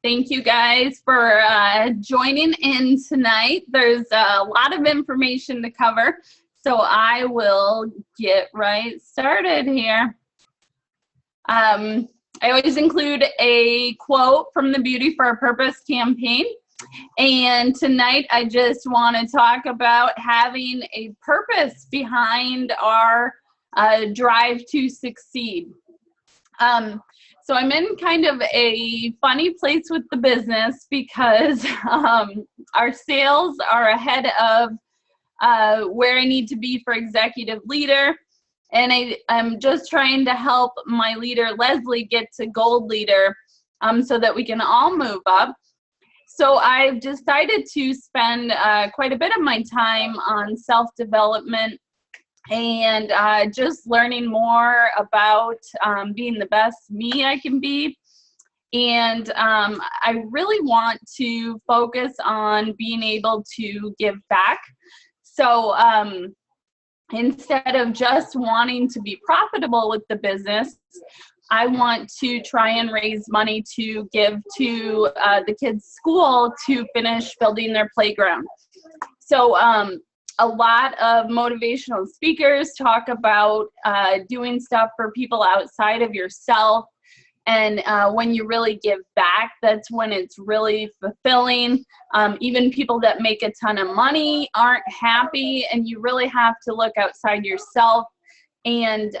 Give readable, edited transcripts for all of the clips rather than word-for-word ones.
Thank you guys for joining in tonight. There's a lot of information to cover, so I will get right started here. I always include a quote from the Beauty for a Purpose campaign. And tonight I just want to talk about having a purpose behind our drive to succeed. So I'm in kind of a funny place with the business because our sales are ahead of where I need to be for executive leader. And I'm just trying to help my leader, Leslie, get to gold leader so that we can all move up. So I've decided to spend quite a bit of my time on self-development and just learning more about being the best me I can be. And I really want to focus on being able to give back. So instead of just wanting to be profitable with the business, I want to try and raise money to give to the kids' school to finish building their playground. So a lot of motivational speakers talk about doing stuff for people outside of yourself. And when you really give back, that's when it's really fulfilling. Even people that make a ton of money aren't happy, and you really have to look outside yourself and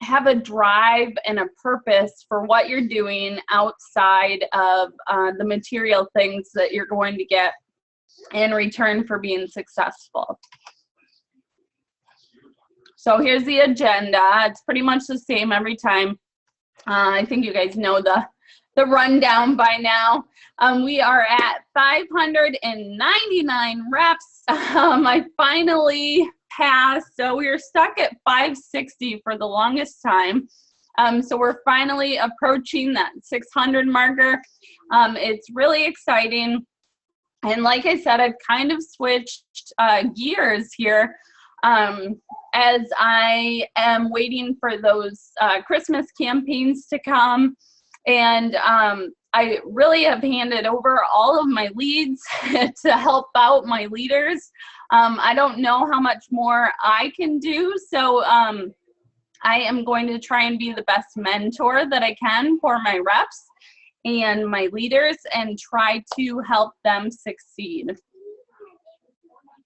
have a drive and a purpose for what you're doing outside of the material things that you're going to get in return for being successful. So here's the agenda. It's pretty much the same every time. I think you guys know the rundown by now. We are at 599 reps. I finally passed, so we were stuck at 560 for the longest time. So we're finally approaching that 600 marker. It's really exciting. And like I said, I've kind of switched gears here as I am waiting for those Christmas campaigns to come. And I really have handed over all of my leads to help out my leaders. I don't know how much more I can do, so I am going to try and be the best mentor that I can for my reps and my leaders and try to help them succeed.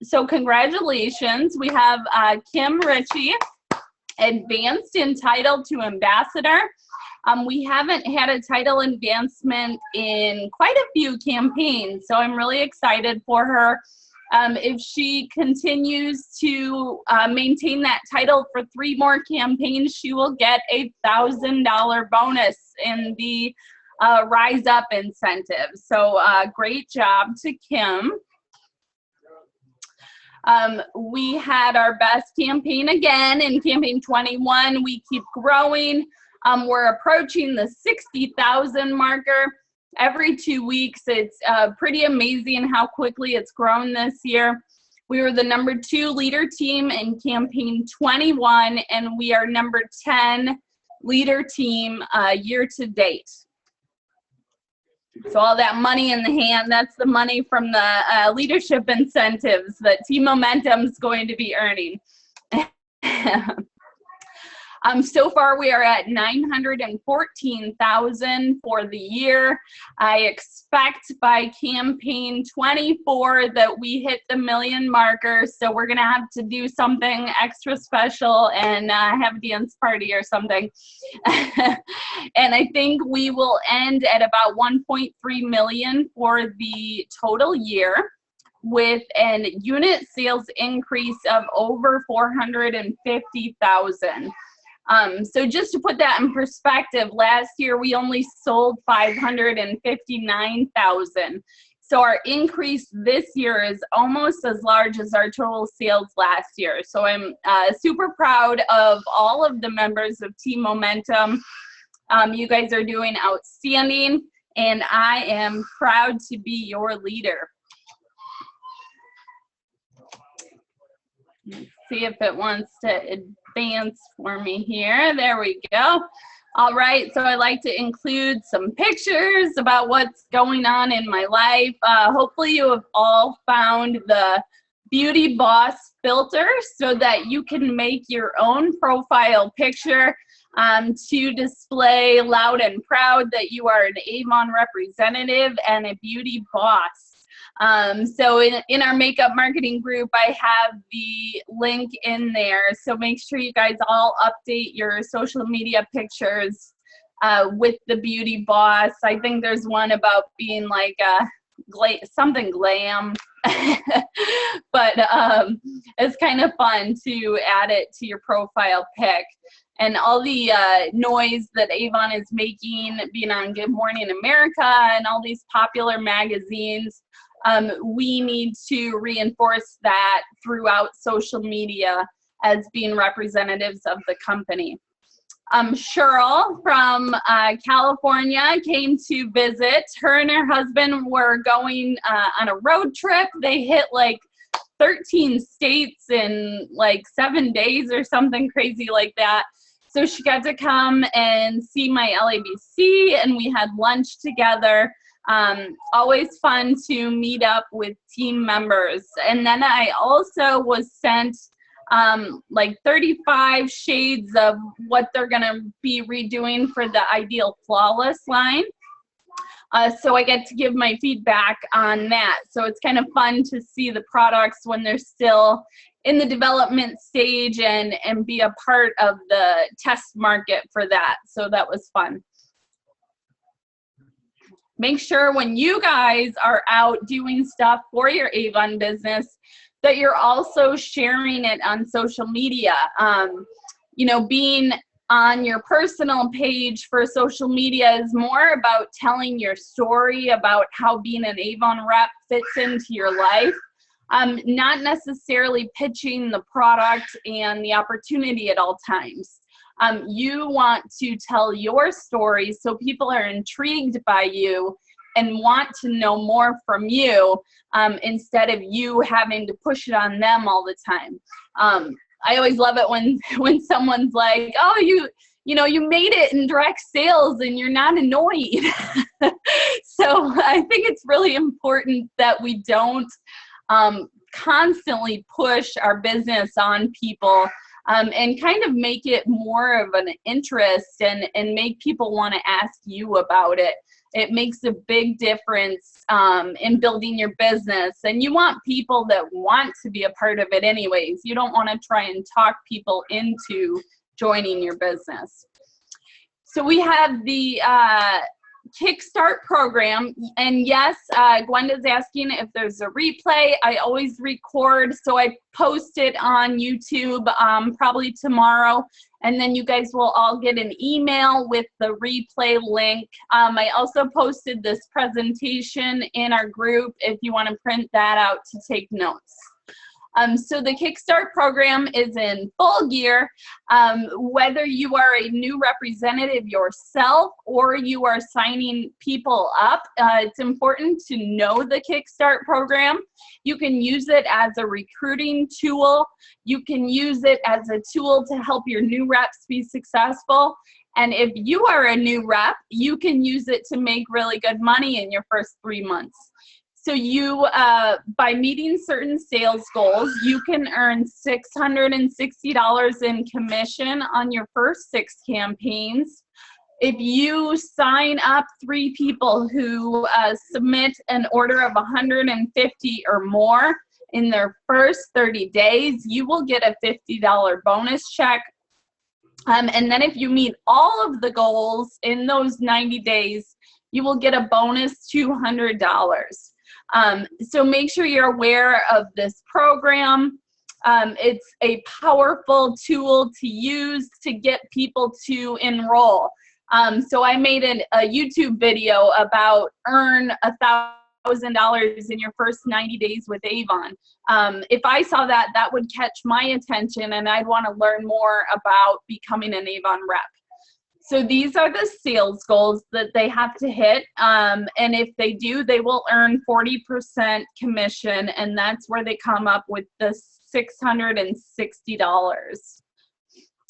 So congratulations, we have Kim Ritchie, advanced entitled to ambassador. We haven't had a title advancement in quite a few campaigns, so I'm really excited for her. If she continues to maintain that title for 3 more campaigns, she will get a $1,000 bonus in the Rise Up incentive. So great job to Kim. We had our best campaign again in campaign 21. We keep growing. We're approaching the 60,000 marker every 2 weeks. It's pretty amazing how quickly it's grown this year. We were the #2 leader team in campaign 21, and we are #10 leader team year to date. So all that money in the hand, that's the money from the leadership incentives that Team Momentum is going to be earning. So far we are at 914,000 for the year. I expect by campaign 24 that we hit the 1 million marker, so we're gonna have to do something extra special and have a dance party or something. And I think we will end at about 1.3 million for the total year, with an unit sales increase of over 450,000. So just to put that in perspective, last year we only sold 559,000. So our increase this year is almost as large as our total sales last year. So I'm super proud of all of the members of Team Momentum. You guys are doing outstanding, and I am proud to be your leader. Let's see if it wants to advance for me here. There we go. All right, so I like to include some pictures about what's going on in my life. Hopefully you have all found the Beauty Boss filter so that you can make your own profile picture to display loud and proud that you are an Avon representative and a beauty boss. So in our makeup marketing group, I have the link in there. So make sure you guys all update your social media pictures with the beauty boss. I think there's one about being like something glam, but it's kind of fun to add it to your profile pic. And all the noise that Avon is making, being on Good Morning America and all these popular magazines, we need to reinforce that throughout social media as being representatives of the company. Cheryl from California came to visit. Her and her husband were going on a road trip. They hit like 13 states in like 7 days or something crazy like that. So she got to come and see my LABC, and we had lunch together. Always fun to meet up with team members. And then I also was sent like 35 shades of what they're gonna be redoing for the Ideal Flawless line. So I get to give my feedback on that. So it's kind of fun to see the products when they're still in the development stage and be a part of the test market for that. So that was fun. Make sure when you guys are out doing stuff for your Avon business that you're also sharing it on social media. You know, being on your personal page for social media is more about telling your story about how being an Avon rep fits into your life, not necessarily pitching the product and the opportunity at all times. You want to tell your story so people are intrigued by you and want to know more from you instead of you having to push it on them all the time. I always love it when someone's like, oh, you know, you made it in direct sales and you're not annoyed. So I think it's really important that we don't constantly push our business on people and kind of make it more of an interest and make people want to ask you about it. It makes a big difference in building your business. And you want people that want to be a part of it anyways. You don't want to try and talk people into joining your business. So we have the Kickstart program. And yes, Gwenda's asking if there's a replay. I always record, so I post it on YouTube probably tomorrow. And then you guys will all get an email with the replay link. I also posted this presentation in our group if you want to print that out to take notes. So the Kickstart program is in full gear. Whether you are a new representative yourself or you are signing people up, it's important to know the Kickstart program. You can use it as a recruiting tool. You can use it as a tool to help your new reps be successful. And if you are a new rep, you can use it to make really good money in your first 3 months. So you, by meeting certain sales goals, you can earn $660 in commission on your first 6 campaigns. If you sign up 3 people who submit an order of 150 or more in their first 30 days, you will get a $50 bonus check. And then if you meet all of the goals in those 90 days, you will get a bonus $200. So make sure you're aware of this program. It's a powerful tool to use to get people to enroll. So I made a YouTube video about earn $1,000 in your first 90 days with Avon. If I saw that, that would catch my attention and I'd want to learn more about becoming an Avon rep. So these are the sales goals that they have to hit. And if they do, they will earn 40% commission, and that's where they come up with the $660.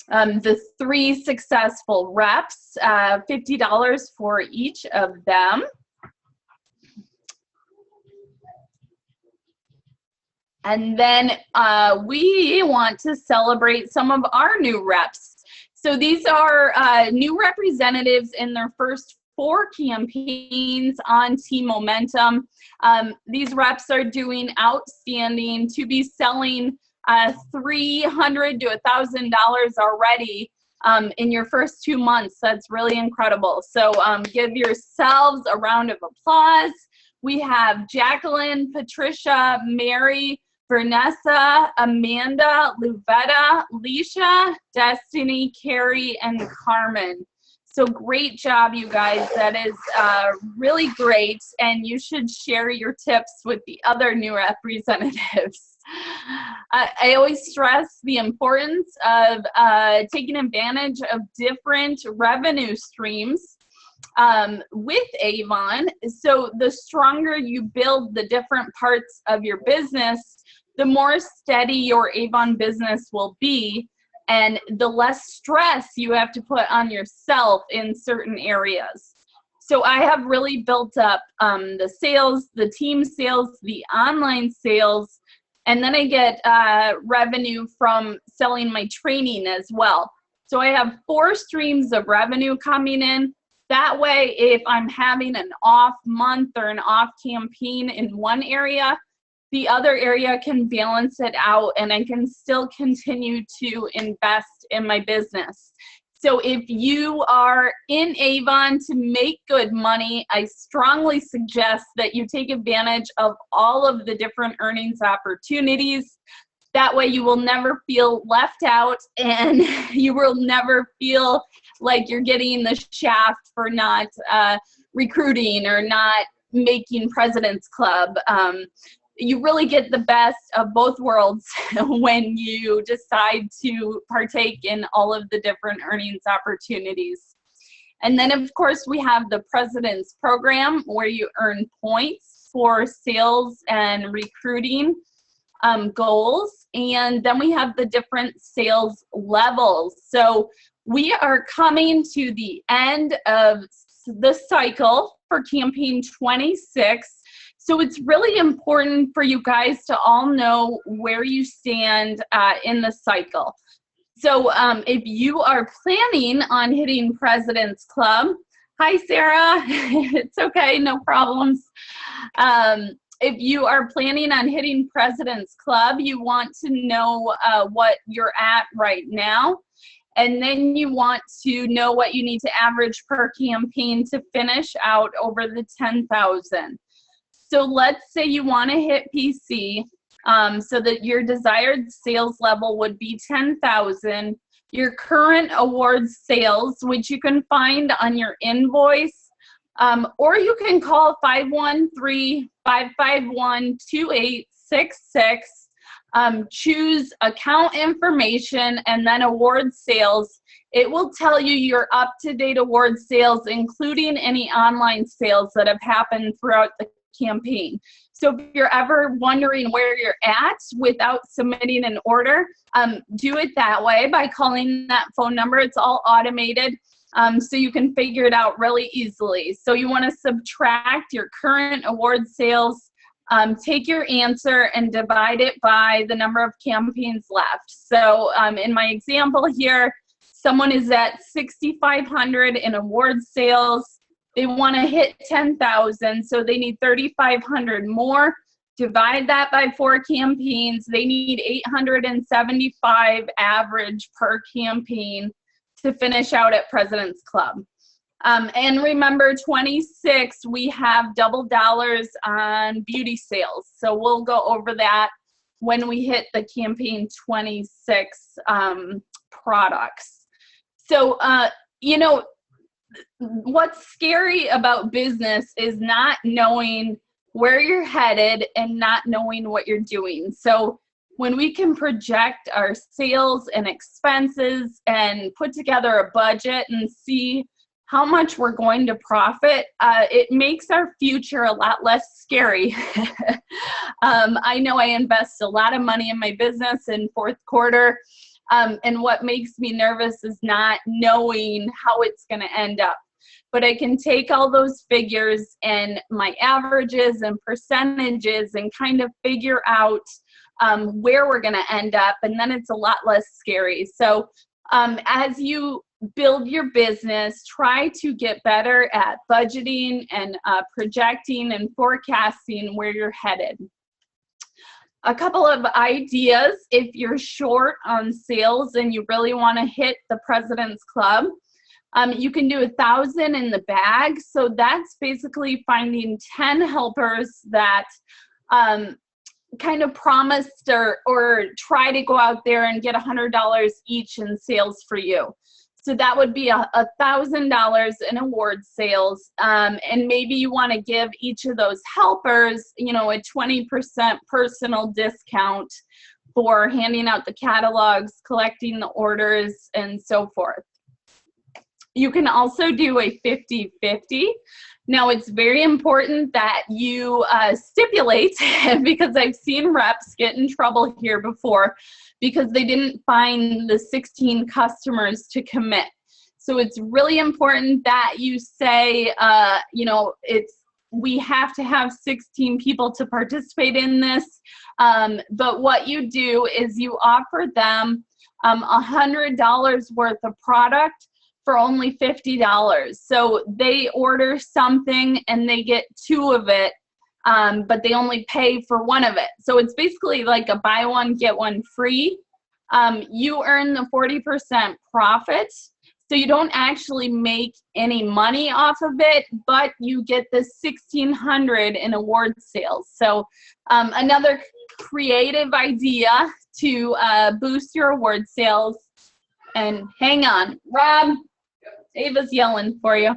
The 3 successful reps, $50 for each of them. And then we want to celebrate some of our new reps. So these are new representatives in their first 4 campaigns on Team Momentum. These reps are doing outstanding to be selling $300 to $1,000 already in your first 2 months. That's really incredible. So give yourselves a round of applause. We have Jacqueline, Patricia, Mary, Vanessa, Amanda, Luvetta, Leisha, Destiny, Carrie, and Carmen. So great job, you guys. That is really great, and you should share your tips with the other new representatives. I always stress the importance of taking advantage of different revenue streams with Avon. So the stronger you build the different parts of your business, the more steady your Avon business will be, and the less stress you have to put on yourself in certain areas. So I have really built up the sales, the team sales, the online sales, and then I get revenue from selling my training as well. So I have 4 streams of revenue coming in. That way, if I'm having an off month or an off campaign in one area, the other area can balance it out, and I can still continue to invest in my business. So if you are in Avon to make good money, I strongly suggest that you take advantage of all of the different earnings opportunities. That way you will never feel left out, and you will never feel like you're getting the shaft for not recruiting or not making President's Club. You really get the best of both worlds when you decide to partake in all of the different earnings opportunities. And then, of course, we have the President's Program, where you earn points for sales and recruiting goals. And then we have the different sales levels. So we are coming to the end of the cycle for campaign 26. So it's really important for you guys to all know where you stand in the cycle. So if you are planning on hitting President's Club, hi Sarah, it's okay, no problems. If you are planning on hitting President's Club, you want to know what you're at right now. And then you want to know what you need to average per campaign to finish out over the 10,000. So let's say you want to hit PC, so that your desired sales level would be 10,000. Your current awards sales, which you can find on your invoice, or you can call 513-551-2866. Choose account information and then award sales. It will tell you your up-to-date award sales, including any online sales that have happened throughout the campaign. So if you're ever wondering where you're at without submitting an order, do it that way by calling that phone number. It's all automated, so you can figure it out really easily. So you want to subtract your current award sales, take your answer and divide it by the number of campaigns left. So in my example here, someone is at 6,500 in award sales. They want to hit 10,000, so they need 3,500 more. Divide that by 4 campaigns. They need 875 average per campaign to finish out at President's Club. And remember, 26, we have double dollars on beauty sales. So we'll go over that when we hit the campaign 26 products. So, you know, what's scary about business is not knowing where you're headed and not knowing what you're doing. So when we can project our sales and expenses and put together a budget and see how much we're going to profit, it makes our future a lot less scary. I know I invest a lot of money in my business in fourth quarter. And what makes me nervous is not knowing how it's going to end up. But I can take all those figures and my averages and percentages and kind of figure out where we're going to end up, and then it's a lot less scary. So as you build your business, try to get better at budgeting and projecting and forecasting where you're headed. A couple of ideas if you're short on sales and you really want to hit the President's Club. You can do 1,000 in the bag. So that's basically finding 10 helpers that kind of promised or try to go out there and get $100 each in sales for you. So that would be $1,000 in award sales. And maybe you want to give each of those helpers, you know, a 20% personal discount for handing out the catalogs, collecting the orders, and so forth. You can also do a 50-50. Now, it's very important that you stipulate, because I've seen reps get in trouble here before because they didn't find the 16 customers to commit. So it's really important that you say, you know, we have to have 16 people to participate in this. But what you do is you offer them $100 worth of product for only $50. So they order something and they get 2 of it, but they only pay for 1 of it. So it's basically like a buy one, get one free. You earn the 40% profit. So you don't actually make any money off of it, but you get the $1,600 in award sales. So another creative idea to boost your award sales. And hang on, Rob, Ava's yelling for you.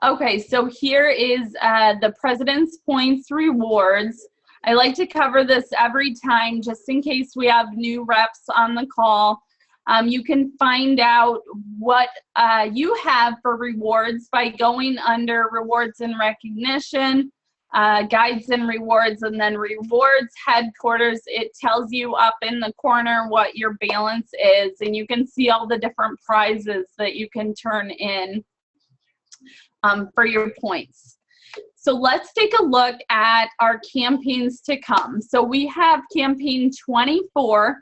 Okay, so here is the President's Points Rewards. I like to cover this every time just in case we have new reps on the call. You can find out what you have for rewards by going under Rewards and Recognition, Guides and Rewards, and then Rewards Headquarters. It tells you up in the corner what your balance is, and you can see all the different prizes that you can turn in for your points. So let's take a look at our campaigns to come. So we have campaign 24,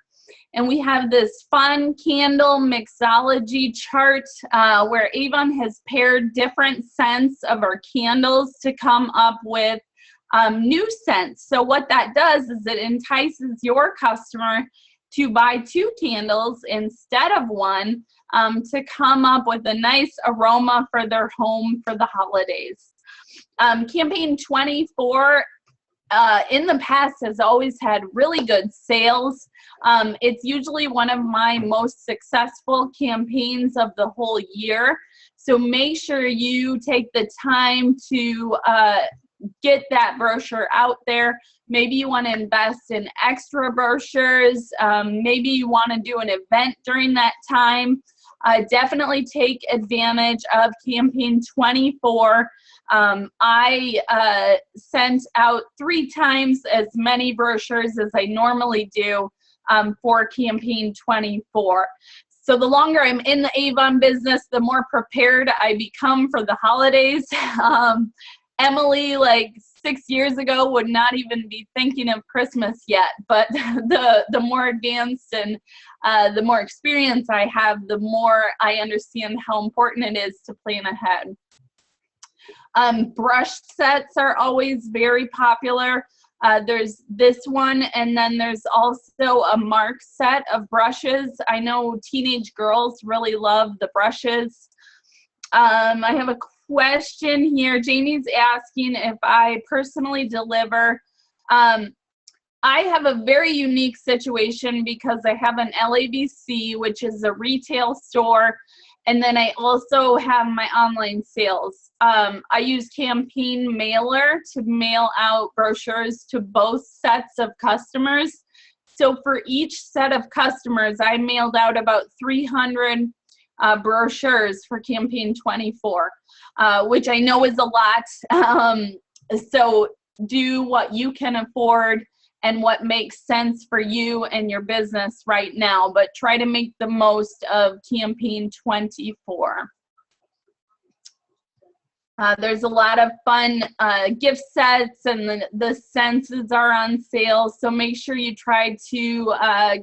and we have this fun candle mixology chart where Avon has paired different scents of our candles to come up with new scents. So what that does is it entices your customer to buy 2 candles instead of 1 to come up with a nice aroma for their home for the holidays. Campaign 24 in the past has always had really good sales. It's usually one of my most successful campaigns of the whole year. So make sure you take the time to get that brochure out there. Maybe you want to invest in extra brochures. Maybe you want to do an event during that time. Definitely take advantage of campaign 24. I sent out 3 times as many brochures as I normally do for campaign 24. So the longer I'm in the Avon business, the more prepared I become for the holidays. Emily, like 6 years ago, would not even be thinking of Christmas yet, but the more advanced and the more experience I have, the more I understand how important it is to plan ahead. Brush sets are always very popular. There's this one, and then there's also a mark set of brushes. I know teenage girls really love the brushes. I have a question here. Jamie's asking if I personally deliver. I have a very unique situation because I have an LABC, which is a retail store, and then I also have my online sales. I use campaign mailer to mail out brochures to both sets of customers. So for each set of customers, I mailed out about 300 brochures for campaign 24, which I know is a lot. So do what you can afford and what makes sense for you and your business right now, but try to make the most of campaign 24. There's a lot of fun gift sets, and the senses are on sale, so make sure you try to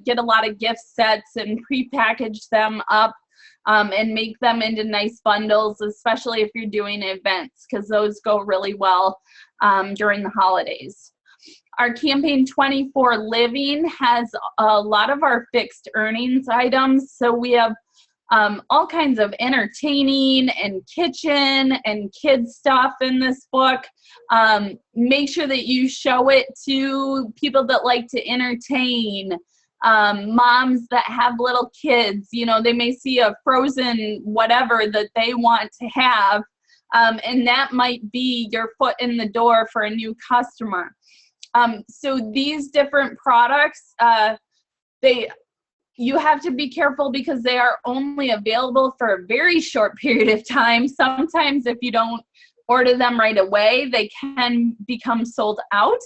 get a lot of gift sets and pre-package them up and make them into nice bundles, especially if you're doing events, because those go really well during the holidays. Our campaign 24 living has a lot of our fixed earnings items, so we have all kinds of entertaining and kitchen and kids stuff in this book. Make sure that you show it to people that like to entertain, moms that have little kids. You know, they may see a Frozen whatever that they want to have, and that might be your foot in the door for a new customer. So these different products, you have to be careful because they are only available for a very short period of time. Sometimes if you don't order them right away, they can become sold out.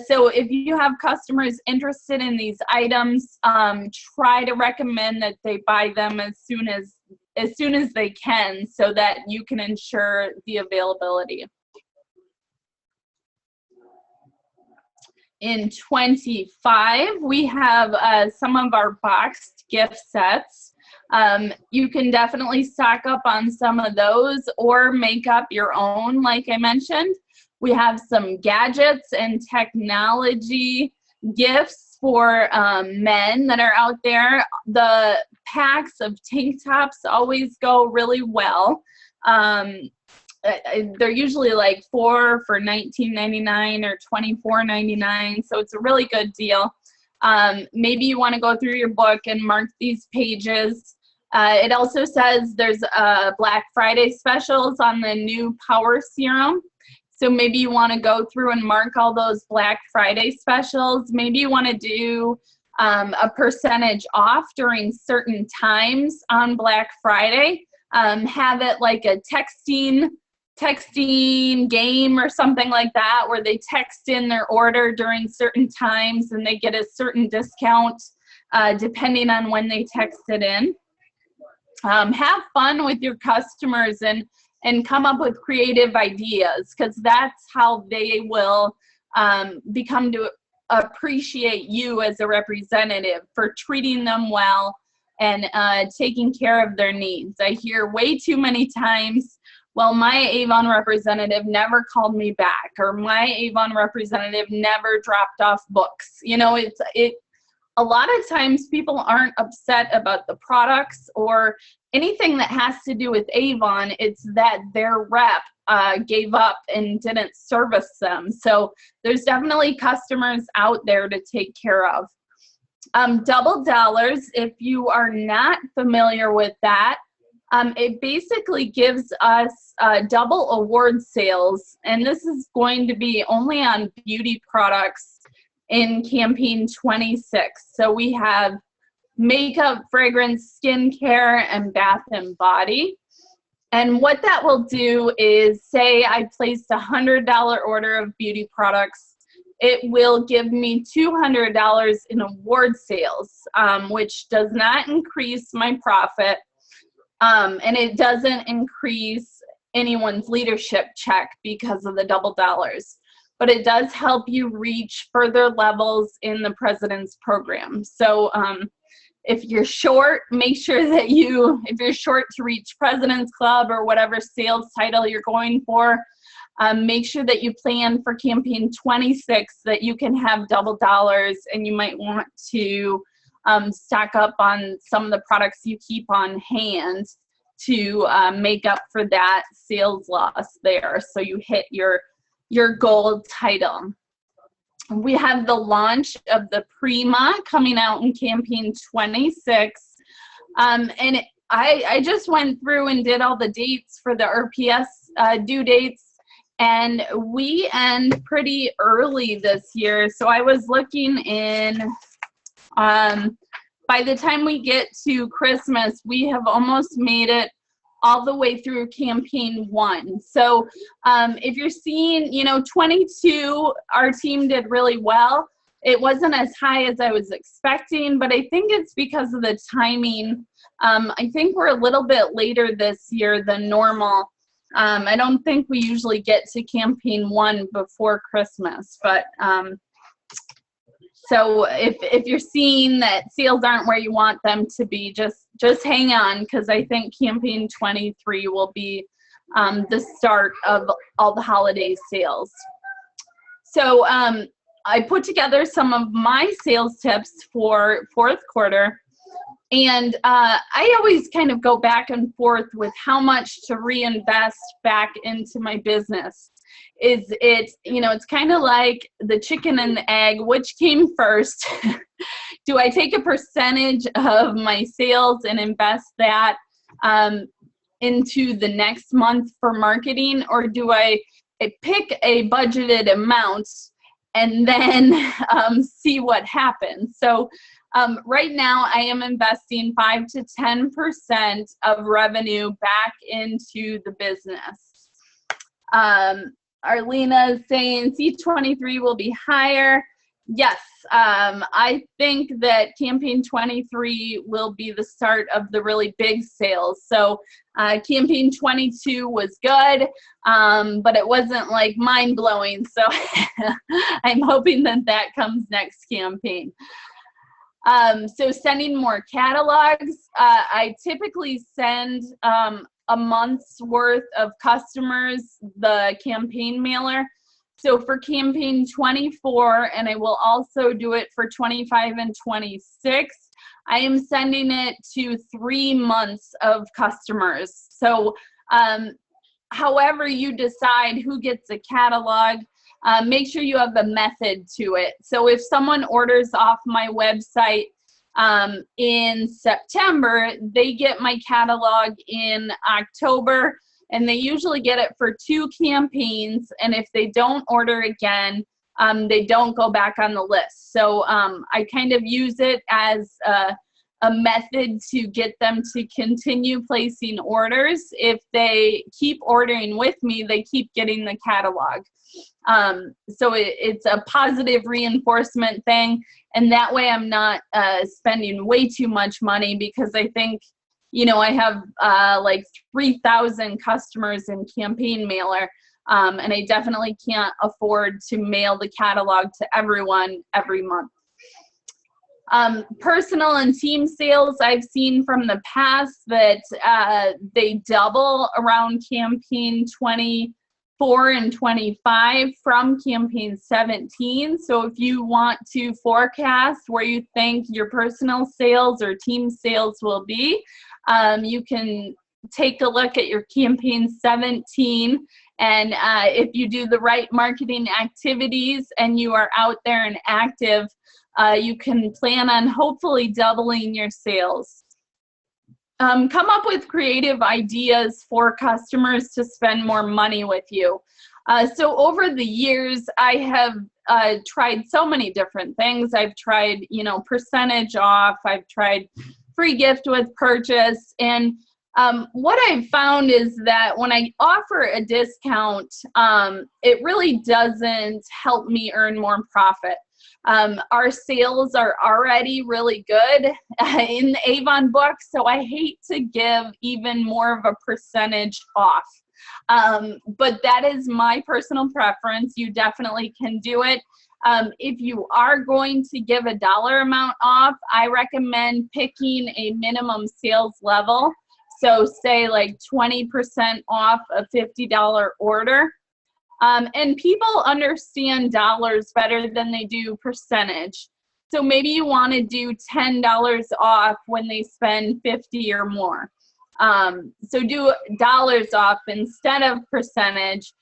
So if you have customers interested in these items, try to recommend that they buy them as soon as they can, so that you can ensure the availability. In 25, we have some of our boxed gift sets. You can definitely stock up on some of those or make up your own, like I mentioned. We have some gadgets and technology gifts for men that are out there. The packs of tank tops always go really well. They're usually like 4 for $19.99 or $24.99, so it's a really good deal. Maybe you want to go through your book and mark these pages. It also says there's Black Friday specials on the new Power Serum, so maybe you want to go through and mark all those Black Friday specials. Maybe you want to do a percentage off during certain times on Black Friday. Have it like a texting game or something like that, where they text in their order during certain times and they get a certain discount depending on when they text it in. Have fun with your customers and come up with creative ideas, because that's how they will become to appreciate you as a representative for treating them well and taking care of their needs. I hear way too many times, well, my Avon representative never called me back, or my Avon representative never dropped off books. You know, a lot of times people aren't upset about the products or anything that has to do with Avon. It's that their rep gave up and didn't service them. So there's definitely customers out there to take care of. Double dollars, if you are not familiar with that, it basically gives us double award sales, and this is going to be only on beauty products in campaign 26. So we have makeup, fragrance, skincare, and bath and body. And what that will do is, say I placed a $100 order of beauty products, it will give me $200 in award sales, which does not increase my profit. And it doesn't increase anyone's leadership check because of the double dollars, but it does help you reach further levels in the president's program. So if you're short, make sure that if you're short to reach President's Club or whatever sales title you're going for, make sure that you plan for campaign 26 that you can have double dollars, and you might want to stock up on some of the products you keep on hand to make up for that sales loss there, so you hit your gold title. We have the launch of the Prima coming out in campaign 26, and I just went through and did all the dates for the RPS due dates, and we end pretty early this year. So I was looking in, by the time we get to Christmas, we have almost made it all the way through campaign 1. So if you're seeing, 22, our team did really well. it wasn't as high as I was expecting, but I think it's because of the timing. I think we're a little bit later this year than normal. I don't think we usually get to campaign 1 before Christmas, but so if you're seeing that sales aren't where you want them to be, just hang on, because I think campaign 23 will be the start of all the holiday sales. So I put together some of my sales tips for fourth quarter, and I always kind of go back and forth with how much to reinvest back into my business. It's kind of like the chicken and the egg, which came first? Do I take a percentage of my sales and invest that into the next month for marketing, or do I pick a budgeted amount and then see what happens? So right now I am investing 5 to 10% of revenue back into the business. Arlena is saying C23 will be higher. Yes, I think that campaign 23 will be the start of the really big sales. So campaign 22 was good, but it wasn't like mind-blowing. So I'm hoping that that comes next campaign. So sending more catalogs. I typically send a month's worth of customers the campaign mailer. So for campaign 24, and I will also do it for 25 and 26, I am sending it to 3 months of customers. So however you decide who gets a catalog, make sure you have a method to it. So if someone orders off my website in September, they get my catalog in October, and they usually get it for 2 campaigns. And if they don't order again, they don't go back on the list. So I kind of use it as a method to get them to continue placing orders. If they keep ordering with me, they keep getting the catalog. So it's a positive reinforcement thing, and that way I'm not spending way too much money, because I think, I have like 3,000 customers in campaign mailer, and I definitely can't afford to mail the catalog to everyone every month. Personal and team sales, I've seen from the past that they double around campaign 24 and 25 from campaign 17. So if you want to forecast where you think your personal sales or team sales will be, you can take a look at your campaign 17, and if you do the right marketing activities and you are out there and active, you can plan on hopefully doubling your sales. Come up with creative ideas for customers to spend more money with you. So over the years, I have tried so many different things. I've tried, percentage off. I've tried free gift with purchase. And what I've found is that when I offer a discount, it really doesn't help me earn more profit. Our sales are already really good in the Avon book, so I hate to give even more of a percentage off. But that is my personal preference. You definitely can do it. If you are going to give a dollar amount off, I recommend picking a minimum sales level. So say like 20% off a $50 order. And people understand dollars better than they do percentage. So maybe you want to do $10 off when they spend 50 or more. So do dollars off instead of percentage.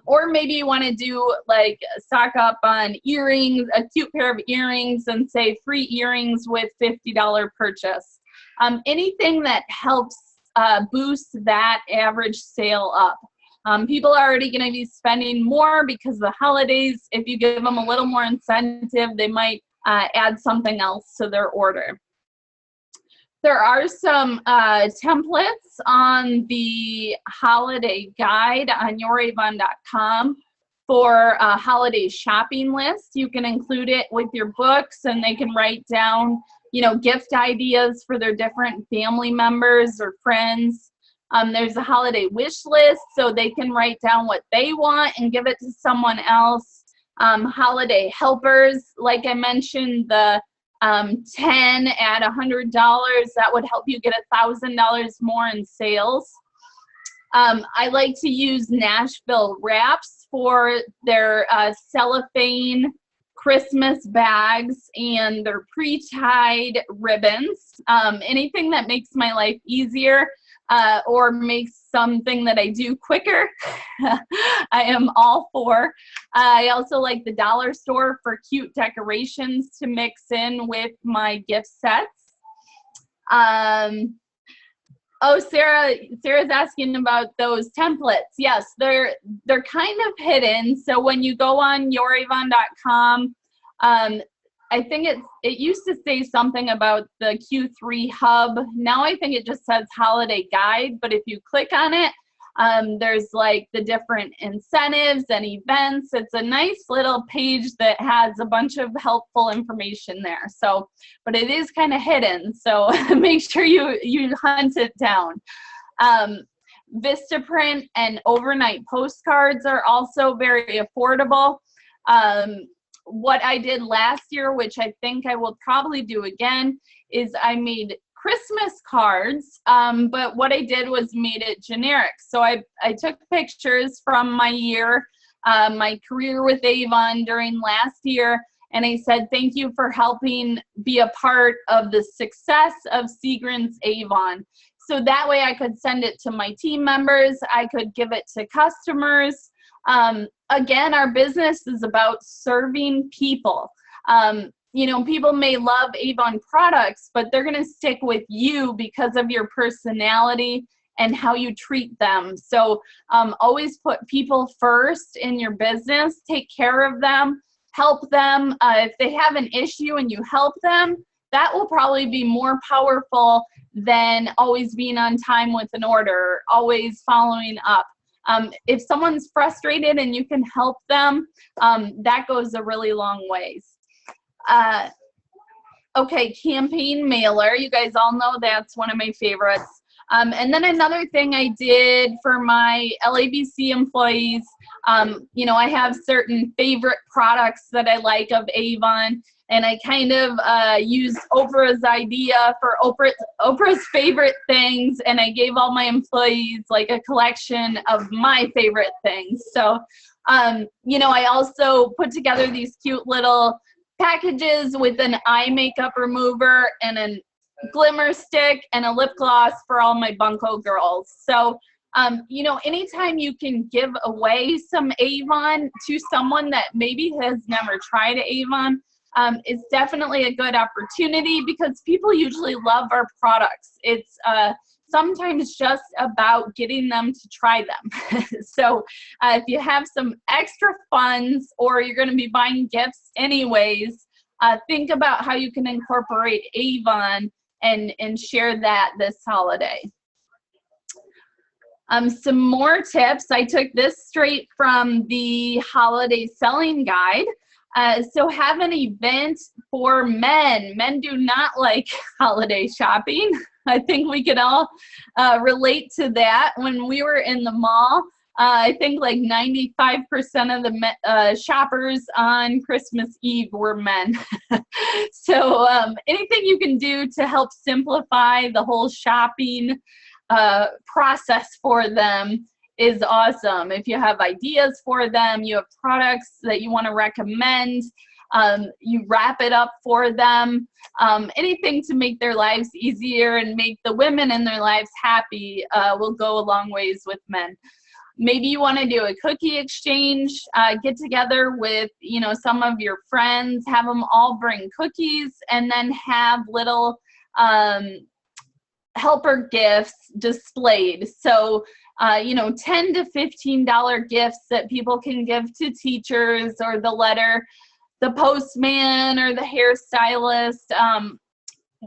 Or maybe you want to do like stock up on earrings, a cute pair of earrings, and say free earrings with $50 purchase. Anything that helps boost that average sale up. People are already going to be spending more because of the holidays. If you give them a little more incentive, they might add something else to their order. There are some templates on the holiday guide on youravon.com for a holiday shopping list. You can include it with your books, and they can write down, you know, gift ideas for their different family members or friends. There's a holiday wish list, so they can write down what they want and give it to someone else. Holiday helpers, like I mentioned, the 10 at $100, that would help you get $1,000 more in sales. I like to use Nashville wraps for their cellophane Christmas bags and their pre-tied ribbons. Anything that makes my life easier or makes something that I do quicker, I am all for. I also like the dollar store for cute decorations to mix in with my gift sets. Oh, Sarah's asking about those templates. Yes, they're kind of hidden. So when you go on youravon.com, I think it used to say something about the Q3 hub. Now I think it just says holiday guide, but if you click on it, there's like the different incentives and events. It's a nice little page that has a bunch of helpful information there. So, but it is kind of hidden, so make sure you hunt it down. Vistaprint and overnight postcards are also very affordable. What I did last year, which I think I will probably do again, is I made Christmas cards, but what I did was made it generic. So I took pictures from my year, my career with Avon during last year, and I said, thank you for helping be a part of the success of Seagram's Avon. So that way I could send it to my team members, I could give it to customers. Again, our business is about serving people. You know, people may love Avon products, but they're going to stick with you because of your personality and how you treat them. So always put people first in your business, take care of them, help them. If they have an issue and you help them, that will probably be more powerful than always being on time with an order, always following up. If someone's frustrated and you can help them, that goes a really long ways. Okay, campaign mailer. You guys all know that's one of my favorites. And then another thing I did for my LABC employees, you know, I have certain favorite products that I like of Avon, and I kind of used Oprah's idea for Oprah's favorite things, and I gave all my employees like a collection of my favorite things. So, you know, I also put together these cute little packages with an eye makeup remover and a glimmer stick and a lip gloss for all my Bunko girls. So, you know, anytime you can give away some Avon to someone that maybe has never tried Avon, it's definitely a good opportunity because people usually love our products. It's sometimes just about getting them to try them. So if you have some extra funds or you're going to be buying gifts anyways, think about how you can incorporate Avon and share that this holiday. Some more tips. I took this straight from the holiday selling guide. So have an event for men. Men do not like holiday shopping. I think we could all relate to that. When we were in the mall, I think like 95% of the shoppers on Christmas Eve were men. So anything you can do to help simplify the whole shopping process for them is awesome. If you have ideas for them, you have products that you want to recommend, you wrap it up for them. Anything to make their lives easier and make the women in their lives happy will go a long ways with men. Maybe you want to do a cookie exchange, get together with, you know, some of your friends, have them all bring cookies, and then have little helper gifts displayed. So, you know, $10 to $15 gifts that people can give to teachers or the postman or the hairstylist. $10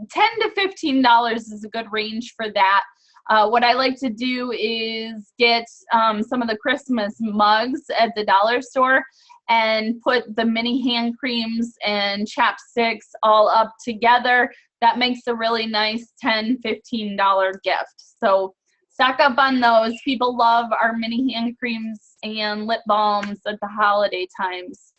to $15 is a good range for that. What I like to do is get some of the Christmas mugs at the dollar store and put the mini hand creams and chapsticks all up together. That makes a really nice $10, $15 gift. So stock up on those. People love our mini hand creams and lip balms at the holiday times.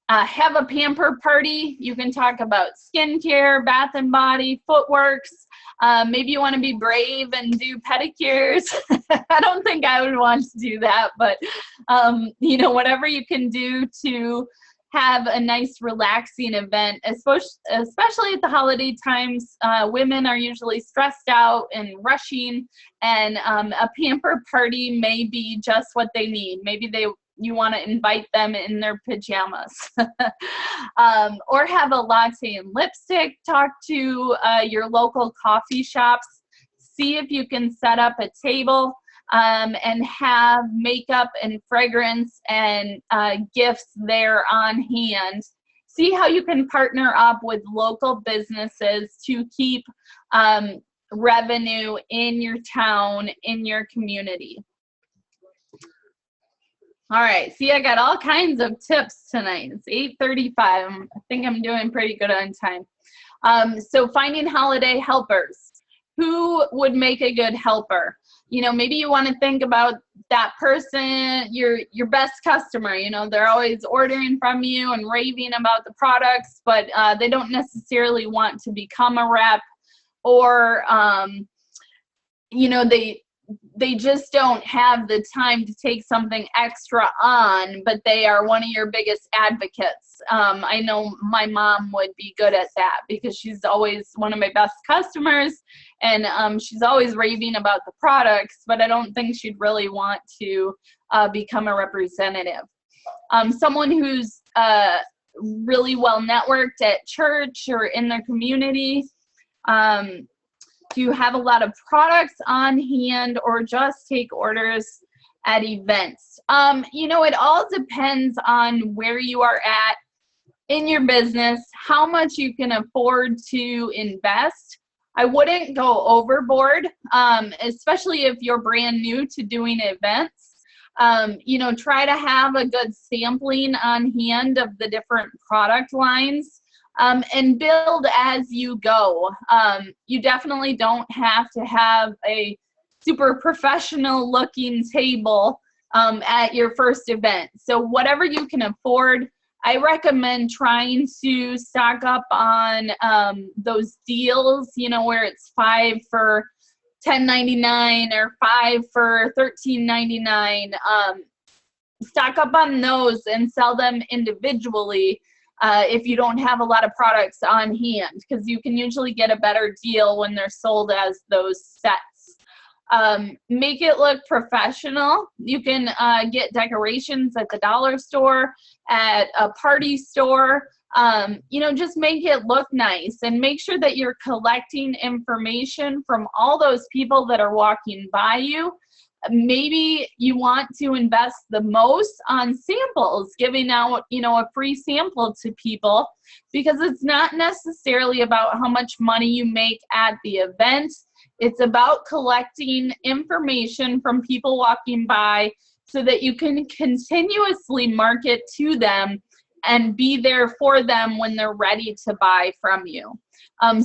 Have a pamper party. You can talk about skincare, bath and body, footworks. Maybe you want to be brave and do pedicures. I don't think I would want to do that, but you know, whatever you can do to have a nice relaxing event, especially at the holiday times. Women are usually stressed out and rushing, and a pamper party may be just what they need. Maybe you want to invite them in their pajamas. Or have a latte and lipstick. Talk to your local coffee shops. See if you can set up a table and have makeup and fragrance and gifts there on hand. See how you can partner up with local businesses to keep revenue in your town, in your community. All right, see, I got all kinds of tips tonight. It's 8:35. I think I'm doing pretty good on time. So finding holiday helpers. Who would make a good helper? You know, maybe you want to think about that person, your best customer. You know, they're always ordering from you and raving about the products, but they don't necessarily want to become a rep, or you know, they just don't have the time to take something extra on, but they are one of your biggest advocates. I know my mom would be good at that because she's always one of my best customers, and she's always raving about the products, but I don't think she'd really want to become a representative. Someone who's really well networked at church or in their community. Do you have a lot of products on hand, or just take orders at events? You know, it all depends on where you are at in your business, how much you can afford to invest. I wouldn't go overboard, especially if you're brand new to doing events. You know, try to have a good sampling on hand of the different product lines. And build as you go. You definitely don't have to have a super professional looking table at your first event. So whatever you can afford, I recommend trying to stock up on those deals, you know, where it's 5 for $10.99 or 5 for $13.99. Stock up on those and sell them individually. If you don't have a lot of products on hand, because you can usually get a better deal when they're sold as those sets. Make it look professional. You can get decorations at the dollar store, at a party store. You know, just make it look nice, and make sure that you're collecting information from all those people that are walking by you. Maybe you want to invest the most on samples, giving out, you know, a free sample to people, because it's not necessarily about how much money you make at the event. It's about collecting information from people walking by so that you can continuously market to them and be there for them when they're ready to buy from you.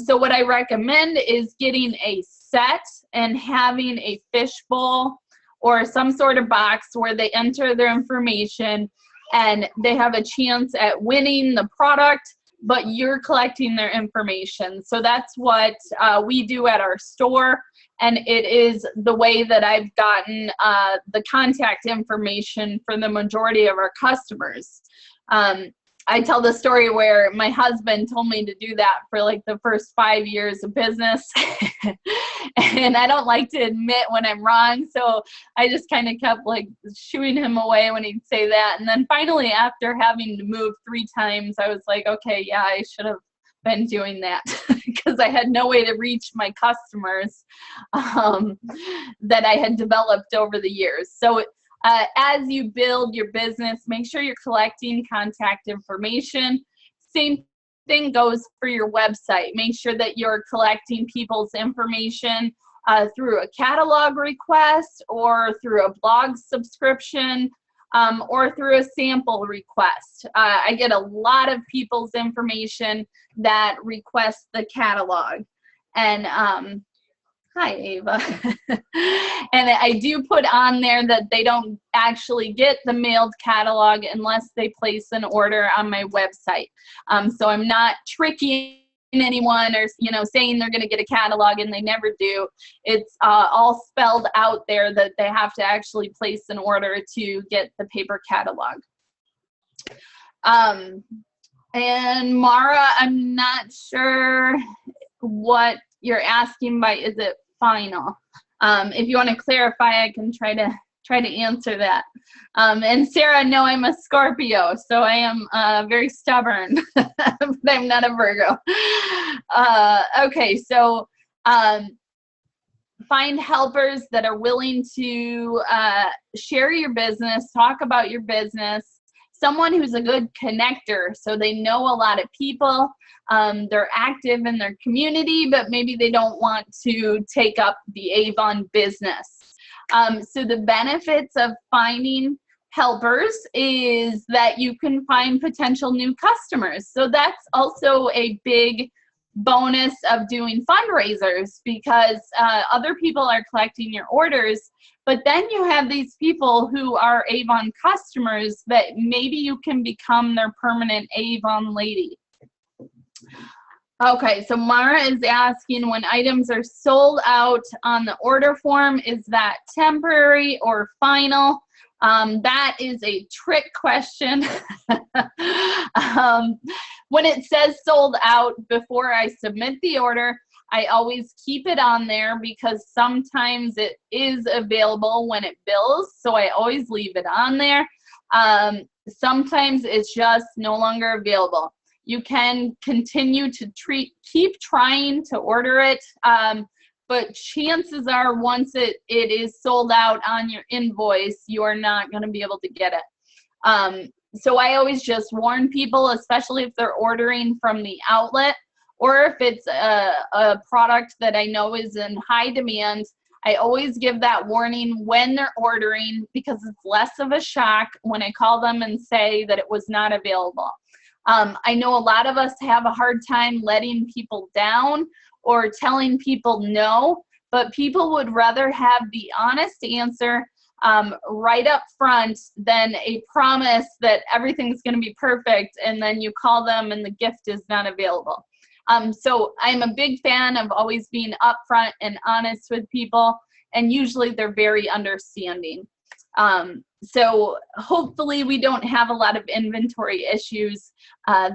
So what I recommend is getting a set and having a fishbowl or some sort of box where they enter their information and they have a chance at winning the product, but you're collecting their information. So that's what we do at our store, and it is the way that I've gotten the contact information for the majority of our customers. I tell the story where my husband told me to do that for like the first 5 years of business. And I don't like to admit when I'm wrong. So I just kind of kept like shooing him away when he'd say that. And then finally, after having to move 3 times, I was like, okay, yeah, I should have been doing that because I had no way to reach my customers that I had developed over the years. So as you build your business, make sure you're collecting contact information. Same thing goes for your website. Make sure that you're collecting people's information through a catalog request or through a blog subscription, or through a sample request. I get a lot of people's information that request the catalog. And hi, Ava. And I do put on there that they don't actually get the mailed catalog unless they place an order on my website. So I'm not tricking anyone or saying they're going to get a catalog and they never do. It's all spelled out there that they have to actually place an order to get the paper catalog. And Mara, I'm not sure what you're asking by is it final. If you want to clarify, I can try to answer that. And Sarah, no, I'm a Scorpio, so I am very stubborn, but I'm not a Virgo. Okay, so find helpers that are willing to share your business, talk about your business, someone who's a good connector, so they know a lot of people. They're active in their community, but maybe they don't want to take up the Avon business. So the benefits of finding helpers is that you can find potential new customers. So that's also a big bonus of doing fundraisers, because other people are collecting your orders, but then you have these people who are Avon customers that maybe you can become their permanent Avon lady. Okay, so Mara is asking, when items are sold out on the order form, is that temporary or final? That is a trick question. When it says sold out before I submit the order, I always keep it on there because sometimes it is available when it bills, so I always leave it on there. Sometimes it's just no longer available. You can continue to keep trying to order it, but chances are once it is sold out on your invoice, you are not going to be able to get it. So I always just warn people, especially if they're ordering from the outlet, or if it's a product that I know is in high demand, I always give that warning when they're ordering, because it's less of a shock when I call them and say that it was not available. I know a lot of us have a hard time letting people down or telling people no, but people would rather have the honest answer right up front than a promise that everything's going to be perfect and then you call them and the gift is not available. So I'm a big fan of always being upfront and honest with people, and usually they're very understanding. So hopefully we don't have a lot of inventory issues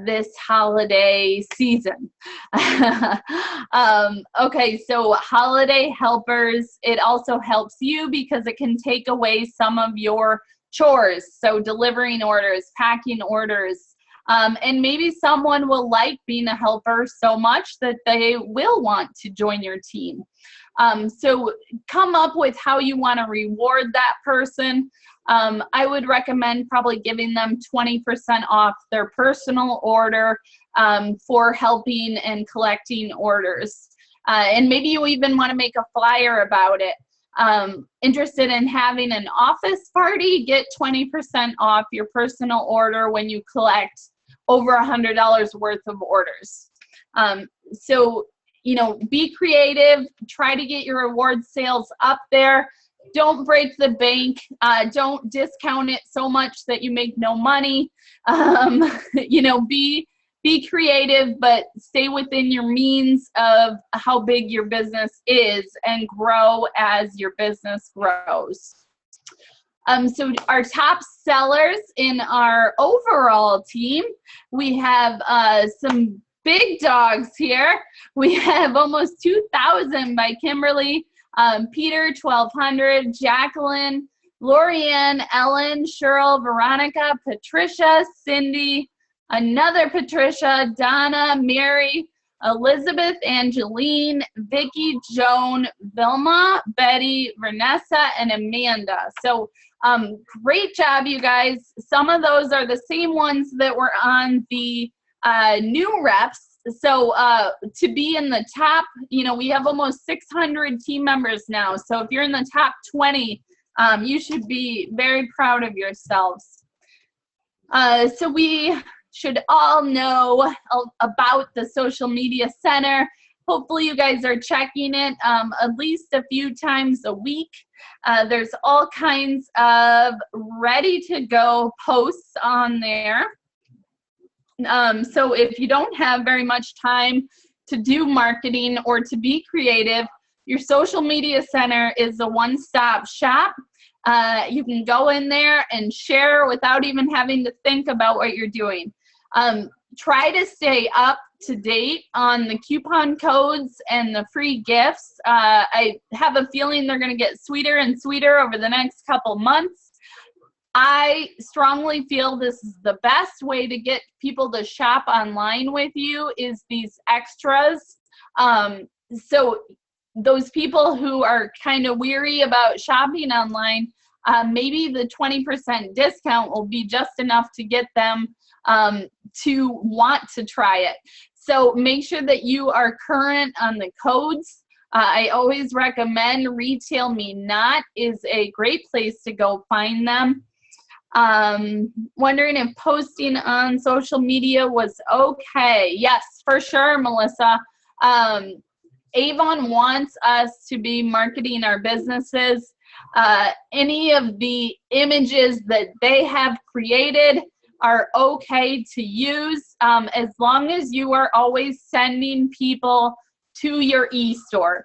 this holiday season. Okay, so holiday helpers, it also helps you because it can take away some of your chores. So delivering orders, packing orders, and maybe someone will like being a helper so much that they will want to join your team. So come up with how you want to reward that person. I would recommend probably giving them 20% off their personal order for helping and collecting orders. And maybe you even want to make a flyer about it. Interested in having an office party? Get 20% off your personal order when you collect over $100 worth of orders. So, you know, be creative, try to get your reward sales up there. Don't break the bank. Don't discount it so much that you make no money. You know, be creative, but stay within your means of how big your business is and grow as your business grows. So our top sellers in our overall team, we have some big dogs here. We have almost 2,000 by Kimberly, Peter, 1,200, Jacqueline, Lorianne, Ellen, Cheryl, Veronica, Patricia, Cindy, another Patricia, Donna, Mary, Elizabeth, Angeline, Vicky, Joan, Vilma, Betty, Vanessa, and Amanda. So great job, you guys. Some of those are the same ones that were on the new reps. So to be in the top, we have almost 600 team members now. So if you're in the top 20, you should be very proud of yourselves. So we should all know about the Social Media Center. Hopefully you guys are checking it at least a few times a week. There's all kinds of ready-to-go posts on there. So if you don't have very much time to do marketing or to be creative, your Social Media Center is a one-stop shop. You can go in there and share without even having to think about what you're doing. Try to stay up to date on the coupon codes and the free gifts. I have a feeling they're going to get sweeter and sweeter over the next couple months. I strongly feel this is the best way to get people to shop online with you is these extras. So those people who are kind of weary about shopping online, maybe the 20% discount will be just enough to get them to want to try it. So make sure that you are current on the codes. I always recommend Retail Me Not is a great place to go find them. Wondering if posting on social media was okay. Yes, for sure, Melissa. Avon wants us to be marketing our businesses. Any of the images that they have created are okay to use as long as you are always sending people to your e-store.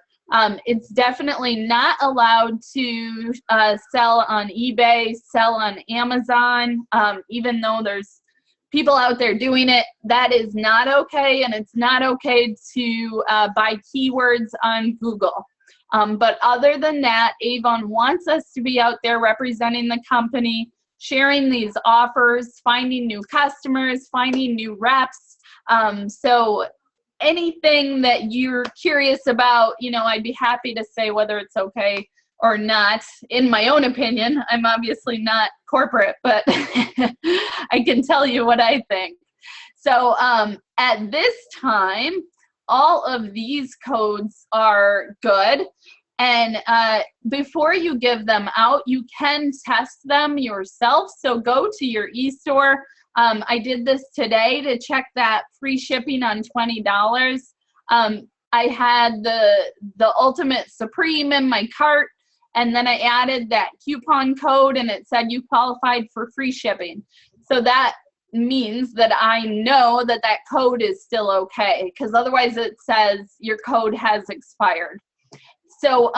It's definitely not allowed to sell on eBay, sell on Amazon, even though there's people out there doing it. That is not okay, and it's not okay to buy keywords on Google. But other than that, Avon wants us to be out there representing the company, sharing these offers, finding new customers, finding new reps. So anything that you're curious about, I'd be happy to say whether it's okay or not. In my own opinion, I'm obviously not corporate, but I can tell you what I think. So at this time, all of these codes are good. And before you give them out, you can test them yourself. So go to your e-store. I did this today to check that free shipping on $20. I had the Ultimate Supreme in my cart, and then I added that coupon code, and it said you qualified for free shipping. So that means that I know that that code is still okay, because otherwise it says your code has expired. So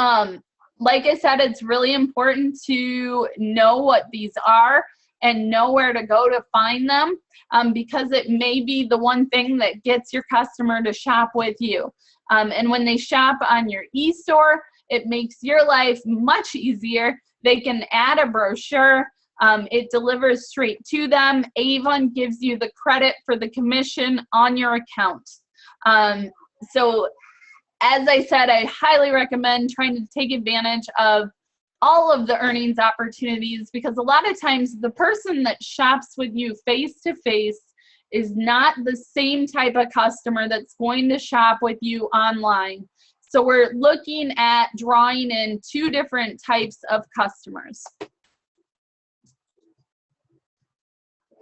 like I said, it's really important to know what these are and know where to go to find them, because it may be the one thing that gets your customer to shop with you. And when they shop on your e-store, it makes your life much easier. They can add a brochure. It delivers straight to them. Avon gives you the credit for the commission on your account. So as I said, I highly recommend trying to take advantage of all of the earnings opportunities, because a lot of times the person that shops with you face to face is not the same type of customer that's going to shop with you online. So we're looking at drawing in two different types of customers.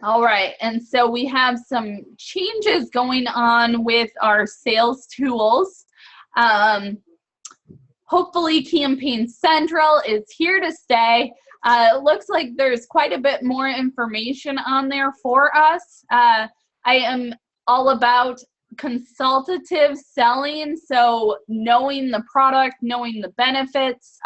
All right, and so we have some changes going on with our sales tools. Hopefully Campaign Central is here to stay. It looks like there's quite a bit more information on there for us. I am all about consultative selling, so knowing the product, knowing the benefits,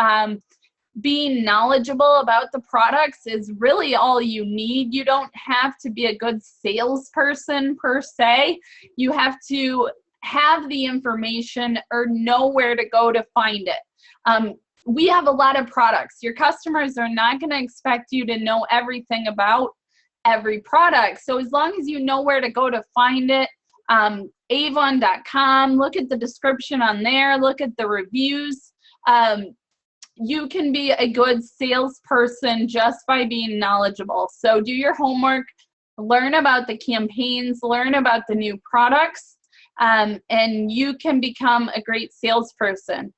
being knowledgeable about the products is really all you need. You don't have to be a good salesperson per se. You have to have the information or know where to go to find it. We have a lot of products. Your customers are not going to expect you to know everything about every product. So as long as you know where to go to find it, Avon.com, look at the description on there, look at the reviews. You can be a good salesperson just by being knowledgeable. So do your homework, learn about the campaigns, learn about the new products. and you can become a great salesperson.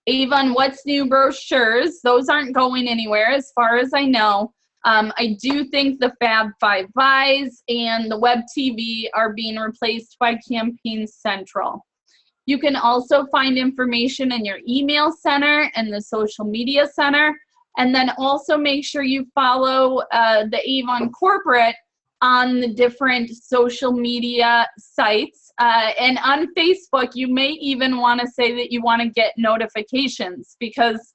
Avon What's New brochures, those aren't going anywhere as far as I know. I do think the Fab 5 buys and the web TV are being replaced by Campaign Central. You can also find information in your email center and the social media center. And then also make sure you follow the Avon corporate on the different social media sites. And on Facebook, you may even want to say that you want to get notifications, because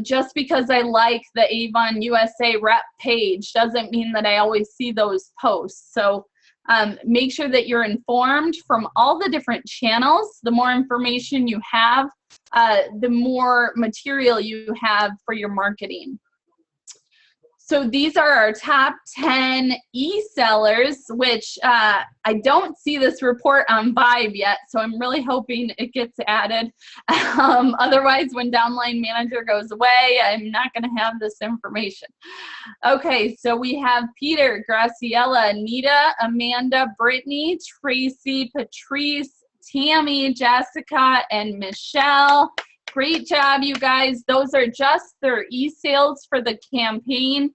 just because I like the Avon USA rep page doesn't mean that I always see those posts. So make sure that you're informed from all the different channels. The more information you have, the more material you have for your marketing. So these are our top 10 e-sellers, which I don't see this report on Vibe yet, so I'm really hoping it gets added. Otherwise, when Downline Manager goes away, I'm not going to have this information. Okay, so we have Peter, Graciela, Anita, Amanda, Brittany, Tracy, Patrice, Tammy, Jessica, and Michelle. Great job, you guys. Those are just their e-sales for the campaign.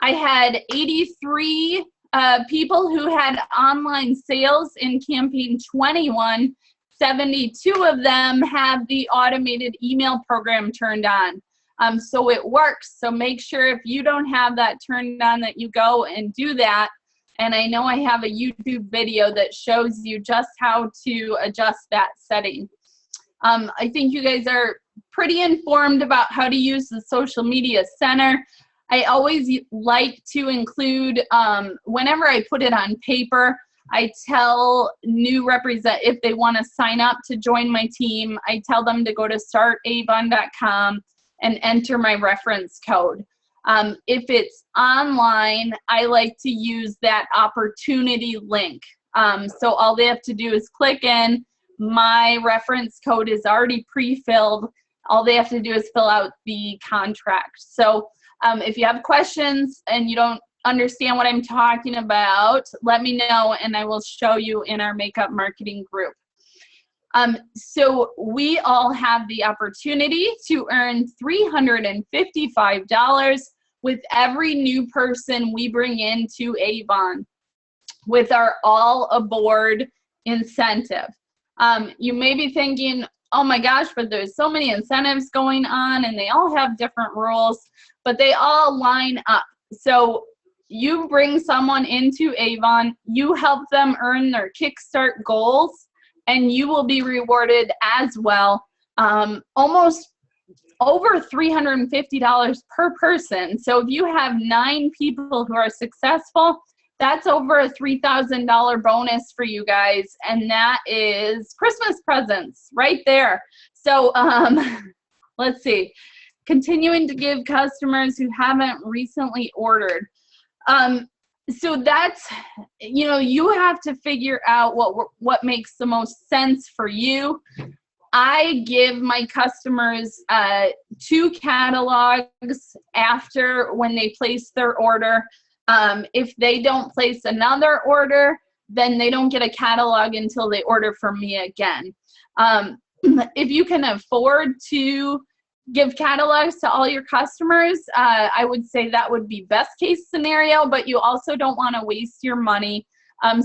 I had 83 people who had online sales in campaign 21. 72 of them have the automated email program turned on. So it works. So make sure if you don't have that turned on that you go and do that. And I know I have a YouTube video that shows you just how to adjust that setting. I think you guys are pretty informed about how to use the social media center. I always like to include, whenever I put it on paper, I tell new if they want to sign up to join my team, I tell them to go to startavon.com and enter my reference code. If it's online, I like to use that opportunity link. So all they have to do is click in. My reference code is already pre-filled. All they have to do is fill out the contract. So if you have questions and you don't understand what I'm talking about, let me know and I will show you in our makeup marketing group. So we all have the opportunity to earn $355 with every new person we bring into Avon with our all aboard incentive. You may be thinking, oh my gosh, but there's so many incentives going on and they all have different rules, but they all line up. So you bring someone into Avon, you help them earn their Kickstart goals, and you will be rewarded as well. Almost over $350 per person. So if you have 9 people who are successful, that's over a $3,000 bonus for you guys, and that is Christmas presents right there. So let's see. Continuing to give customers who haven't recently ordered. So that's, you have to figure out what makes the most sense for you. I give my customers 2 catalogs after when they place their order. If they don't place another order, then they don't get a catalog until they order from me again. If you can afford to give catalogs to all your customers, I would say that would be best case scenario, but you also don't want to waste your money.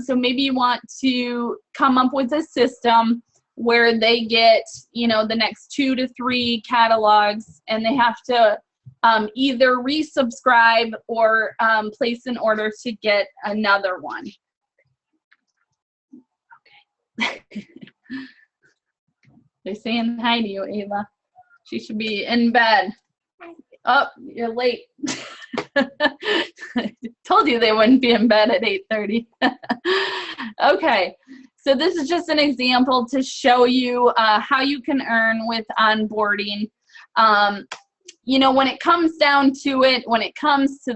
So maybe you want to come up with a system where they get, the next 2 to 3 catalogs, and they have to either resubscribe or place an order to get another one. Okay. They're saying hi to you, Ava. She should be in bed. Oh, you're late. Told you they wouldn't be in bed at 8:30. Okay, so this is just an example to show you how you can earn with onboarding. When it comes down to it, when it comes to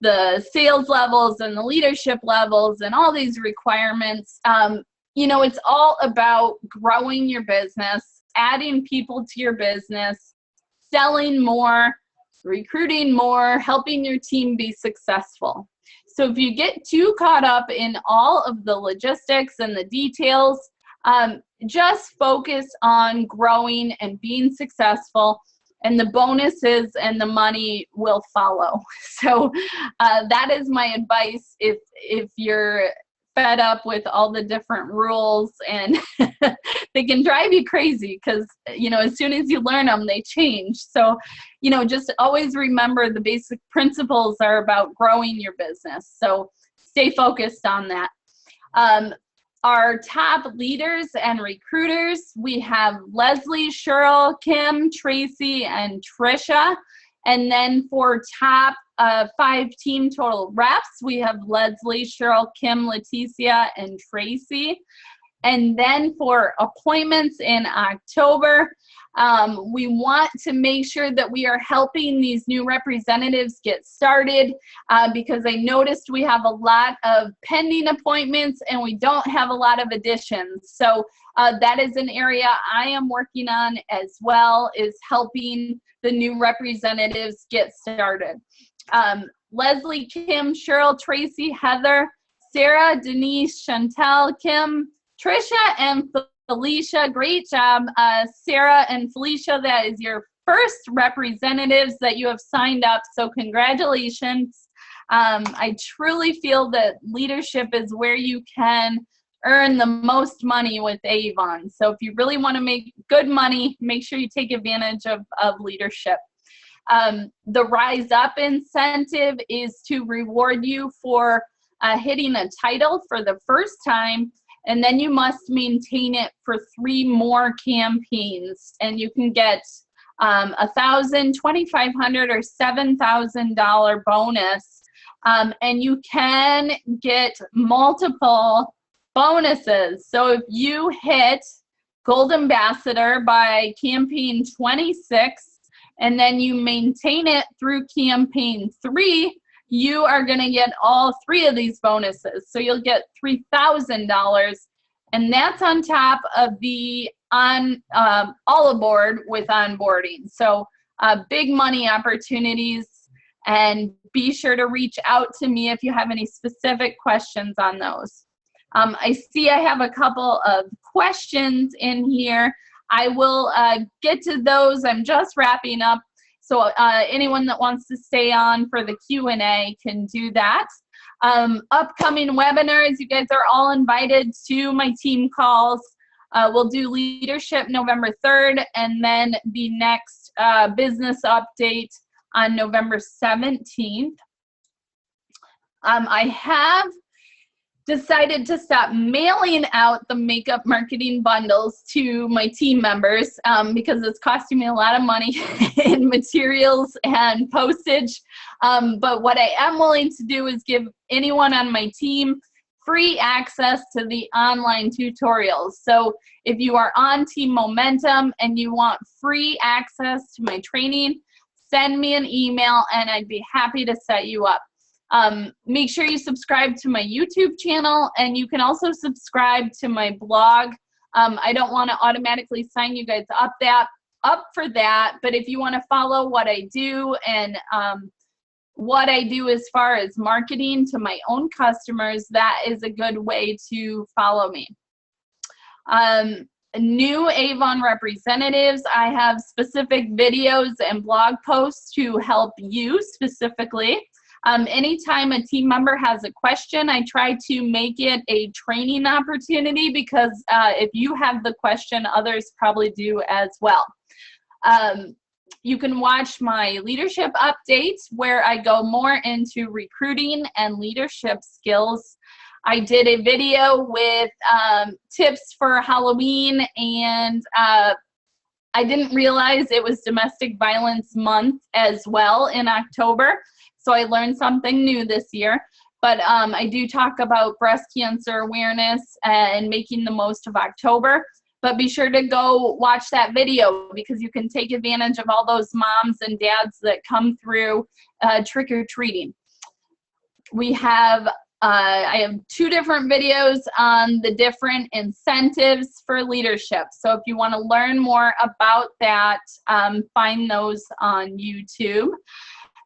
the sales levels and the leadership levels and all these requirements, it's all about growing your business, adding people to your business, selling more, recruiting more, helping your team be successful. So if you get too caught up in all of the logistics and the details, just focus on growing and being successful, and the bonuses and the money will follow. So that is my advice if you're fed up with all the different rules, and they can drive you crazy because, as soon as you learn them, they change. So, just always remember the basic principles are about growing your business. So stay focused on that. Our top leaders and recruiters, we have Leslie, Cheryl, Kim, Tracy, and Trisha. And then for top 5 team total reps, we have Leslie, Cheryl, Kim, Leticia, and Tracy. And then for appointments in October, we want to make sure that we are helping these new representatives get started because I noticed we have a lot of pending appointments and we don't have a lot of additions. So that is an area I am working on as well, is helping the new representatives get started. Leslie, Kim, Cheryl, Tracy, Heather, Sarah, Denise, Chantel, Kim, Trisha, and Felicia. Great job, Sarah and Felicia. That is your first representatives that you have signed up, so congratulations. I truly feel that leadership is where you can earn the most money with Avon. So if you really want to make good money, make sure you take advantage of leadership. The Rise Up incentive is to reward you for hitting a title for the first time, and then you must maintain it for 3 more campaigns, and you can get $1,000, $2,500, or $7,000 bonus, and you can get multiple bonuses. So if you hit Gold Ambassador by campaign 26, and then you maintain it through campaign 3, you are going to get all 3 of these bonuses. So you'll get $3,000, and that's on top of the all aboard with onboarding. So big money opportunities, and be sure to reach out to me if you have any specific questions on those. I see I have a couple of questions in here. I will get to those. I'm just wrapping up. So anyone that wants to stay on for the Q&A can do that. Upcoming webinars, you guys are all invited to my team calls. We'll do leadership November 3rd, and then the next business update on November 17th. I have decided to stop mailing out the makeup marketing bundles to my team members because it's costing me a lot of money in materials and postage. But what I am willing to do is give anyone on my team free access to the online tutorials. So if you are on Team Momentum and you want free access to my training, send me an email and I'd be happy to set you up. Make sure you subscribe to my YouTube channel, and you can also subscribe to my blog. I don't want to automatically sign you guys up for that, but if you want to follow what I do and what I do as far as marketing to my own customers, that is a good way to follow me. New Avon representatives, I have specific videos and blog posts to help you specifically. Anytime a team member has a question, I try to make it a training opportunity because if you have the question, others probably do as well. You can watch my leadership updates where I go more into recruiting and leadership skills. I did a video with tips for Halloween, and I didn't realize it was Domestic Violence Month as well in October. So I learned something new this year, but I do talk about breast cancer awareness and making the most of October. But be sure to go watch that video because you can take advantage of all those moms and dads that come through trick-or-treating. We have, I have 2 different videos on the different incentives for leadership. So if you want to learn more about that, find those on YouTube.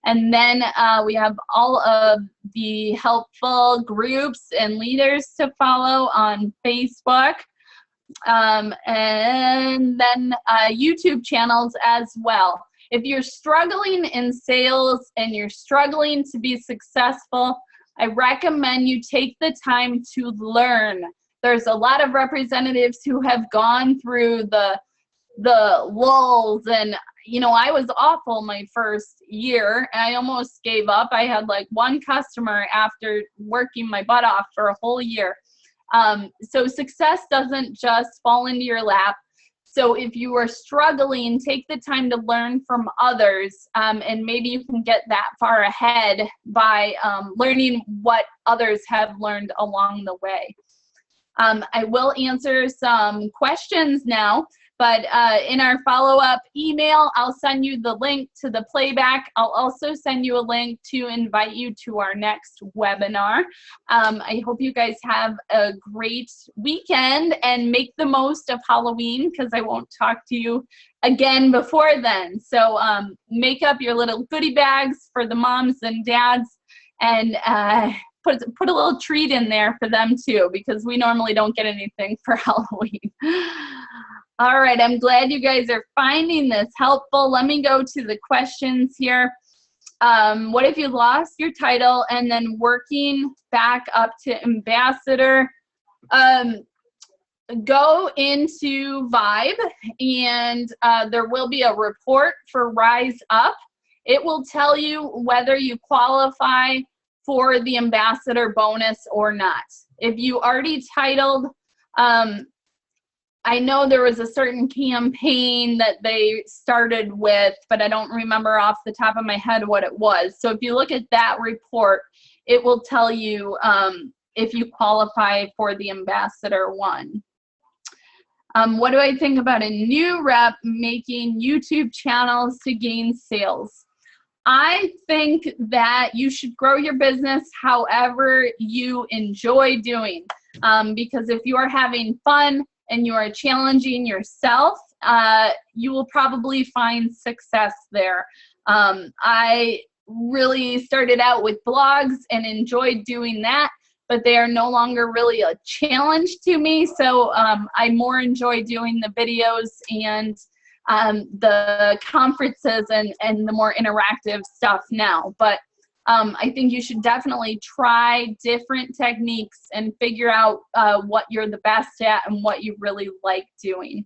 And then we have all of the helpful groups and leaders to follow on Facebook. And then YouTube channels as well. If you're struggling in sales and you're struggling to be successful, I recommend you take the time to learn. There's a lot of representatives who have gone through the lulls, and you know, I was awful my first year. I almost gave up. I had like one customer after working my butt off for a whole year. So success doesn't just fall into your lap. So if you are struggling, take the time to learn from others, and maybe you can get that far ahead by learning what others have learned along the way. I will answer some questions now, but in our follow-up email, I'll send you the link to the playback. I'll also send you a link to invite you to our next webinar. I hope you guys have a great weekend and make the most of Halloween, because I won't talk to you again before then. So make up your little goodie bags for the moms and dads, and put a little treat in there for them too, because we normally don't get anything for Halloween. All right, I'm glad you guys are finding this helpful. Let me go to the questions here. What if you lost your title and then working back up to ambassador? Go into Vibe, and there will be a report for Rise Up. It will tell you whether you qualify for the ambassador bonus or not. If you already titled, I know there was a certain campaign that they started with, but I don't remember off the top of my head what it was. So if you look at that report, it will tell you if you qualify for the ambassador one. What do I think about a new rep making YouTube channels to gain sales? I think that you should grow your business however you enjoy doing, because if you are having fun and you are challenging yourself, you will probably find success there. I really started out with blogs and enjoyed doing that, but they are no longer really a challenge to me. So I more enjoy doing the videos and the conferences and the more interactive stuff now. But I think you should definitely try different techniques and figure out what you're the best at and what you really like doing.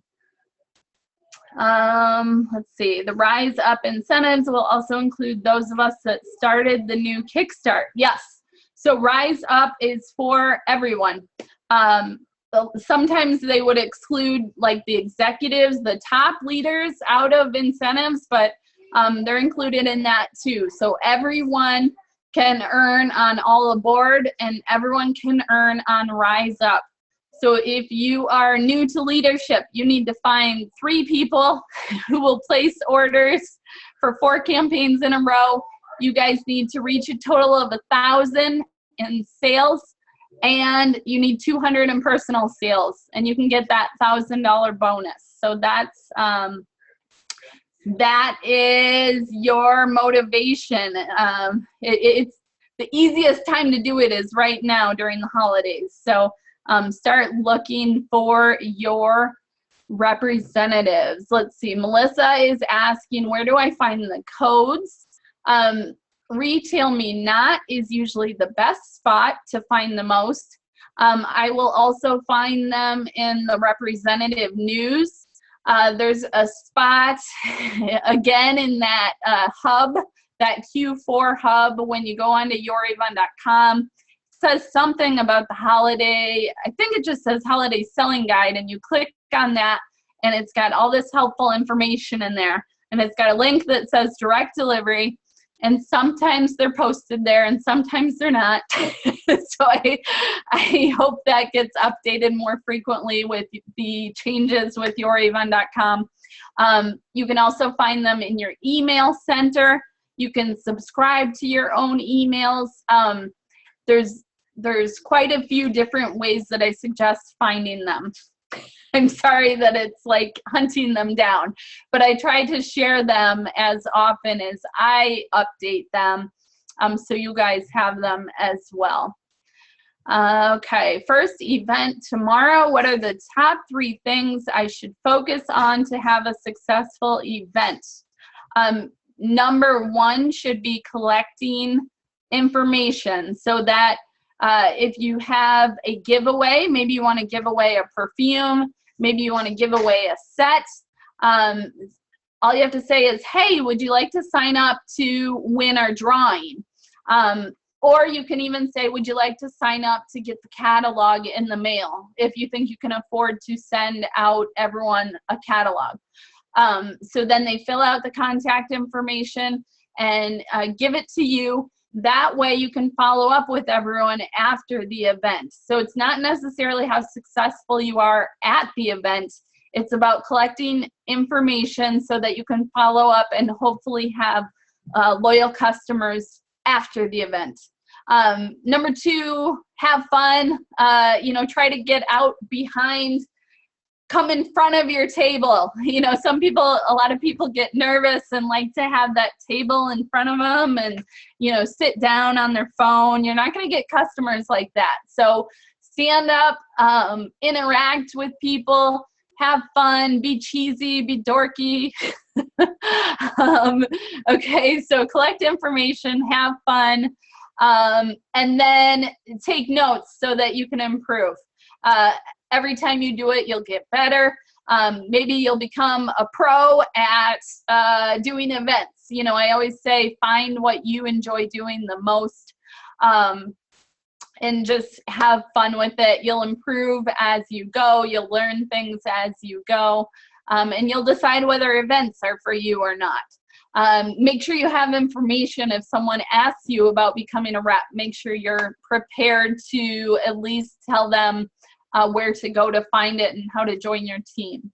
Let's see, the Rise Up incentives will also include those of us that started the new Kickstart. Yes, so Rise Up is for everyone. Sometimes they would exclude like the executives, the top leaders out of incentives, but they're included in that too. So everyone can earn on All Aboard, and everyone can earn on Rise Up. So if you are new to leadership, you need to find 3 people who will place orders for 4 campaigns in a row. You guys need to reach a total of 1,000 in sales, and you need 200 in personal sales, and you can get that $1,000 bonus. So that's that is your motivation. It's the easiest time to do it is right now during the holidays. So start looking for your representatives. Let's see, Melissa is asking, where do I find the codes? Retail Me Not is usually the best spot to find the most. I will also find them in the representative news. There's a spot again in that hub, that Q4 hub. When you go onto youravon.com, it says something about the holiday. I think it just says holiday selling guide, and you click on that, and it's got all this helpful information in there, and it's got a link that says direct delivery. And sometimes they're posted there and sometimes they're not. So I hope that gets updated more frequently with the changes with youravon.com. You can also find them in your email center. You can subscribe to your own emails. There's quite a few different ways that I suggest finding them. I'm sorry that it's like hunting them down, but I try to share them as often as I update them, so you guys have them as well. Okay, first event tomorrow. What are the top 3 things I should focus on to have a successful event? Number 1 should be collecting information, so that if you have a giveaway, maybe you want to give away a perfume, maybe you want to give away a set, all you have to say is, hey, would you like to sign up to win our drawing? Or you can even say, would you like to sign up to get the catalog in the mail, if you think you can afford to send out everyone a catalog. So then they fill out the contact information and give it to you. That way you can follow up with everyone after the event. So it's not necessarily how successful you are at the event. It's about collecting information so that you can follow up and hopefully have loyal customers after the event. Number 2, have fun. Try to get out behind, come in front of your table. A lot of people get nervous and like to have that table in front of them and, sit down on their phone. You're not going to get customers like that. So stand up, interact with people, have fun, be cheesy, be dorky. Okay, so collect information, have fun, and then take notes so that you can improve. Every time you do it, you'll get better. Maybe you'll become a pro at doing events. I always say find what you enjoy doing the most, and just have fun with it. You'll improve as you go. You'll learn things as you go, and you'll decide whether events are for you or not. Make sure you have information if someone asks you about becoming a rep. Make sure you're prepared to at least tell them where to go to find it and how to join your team.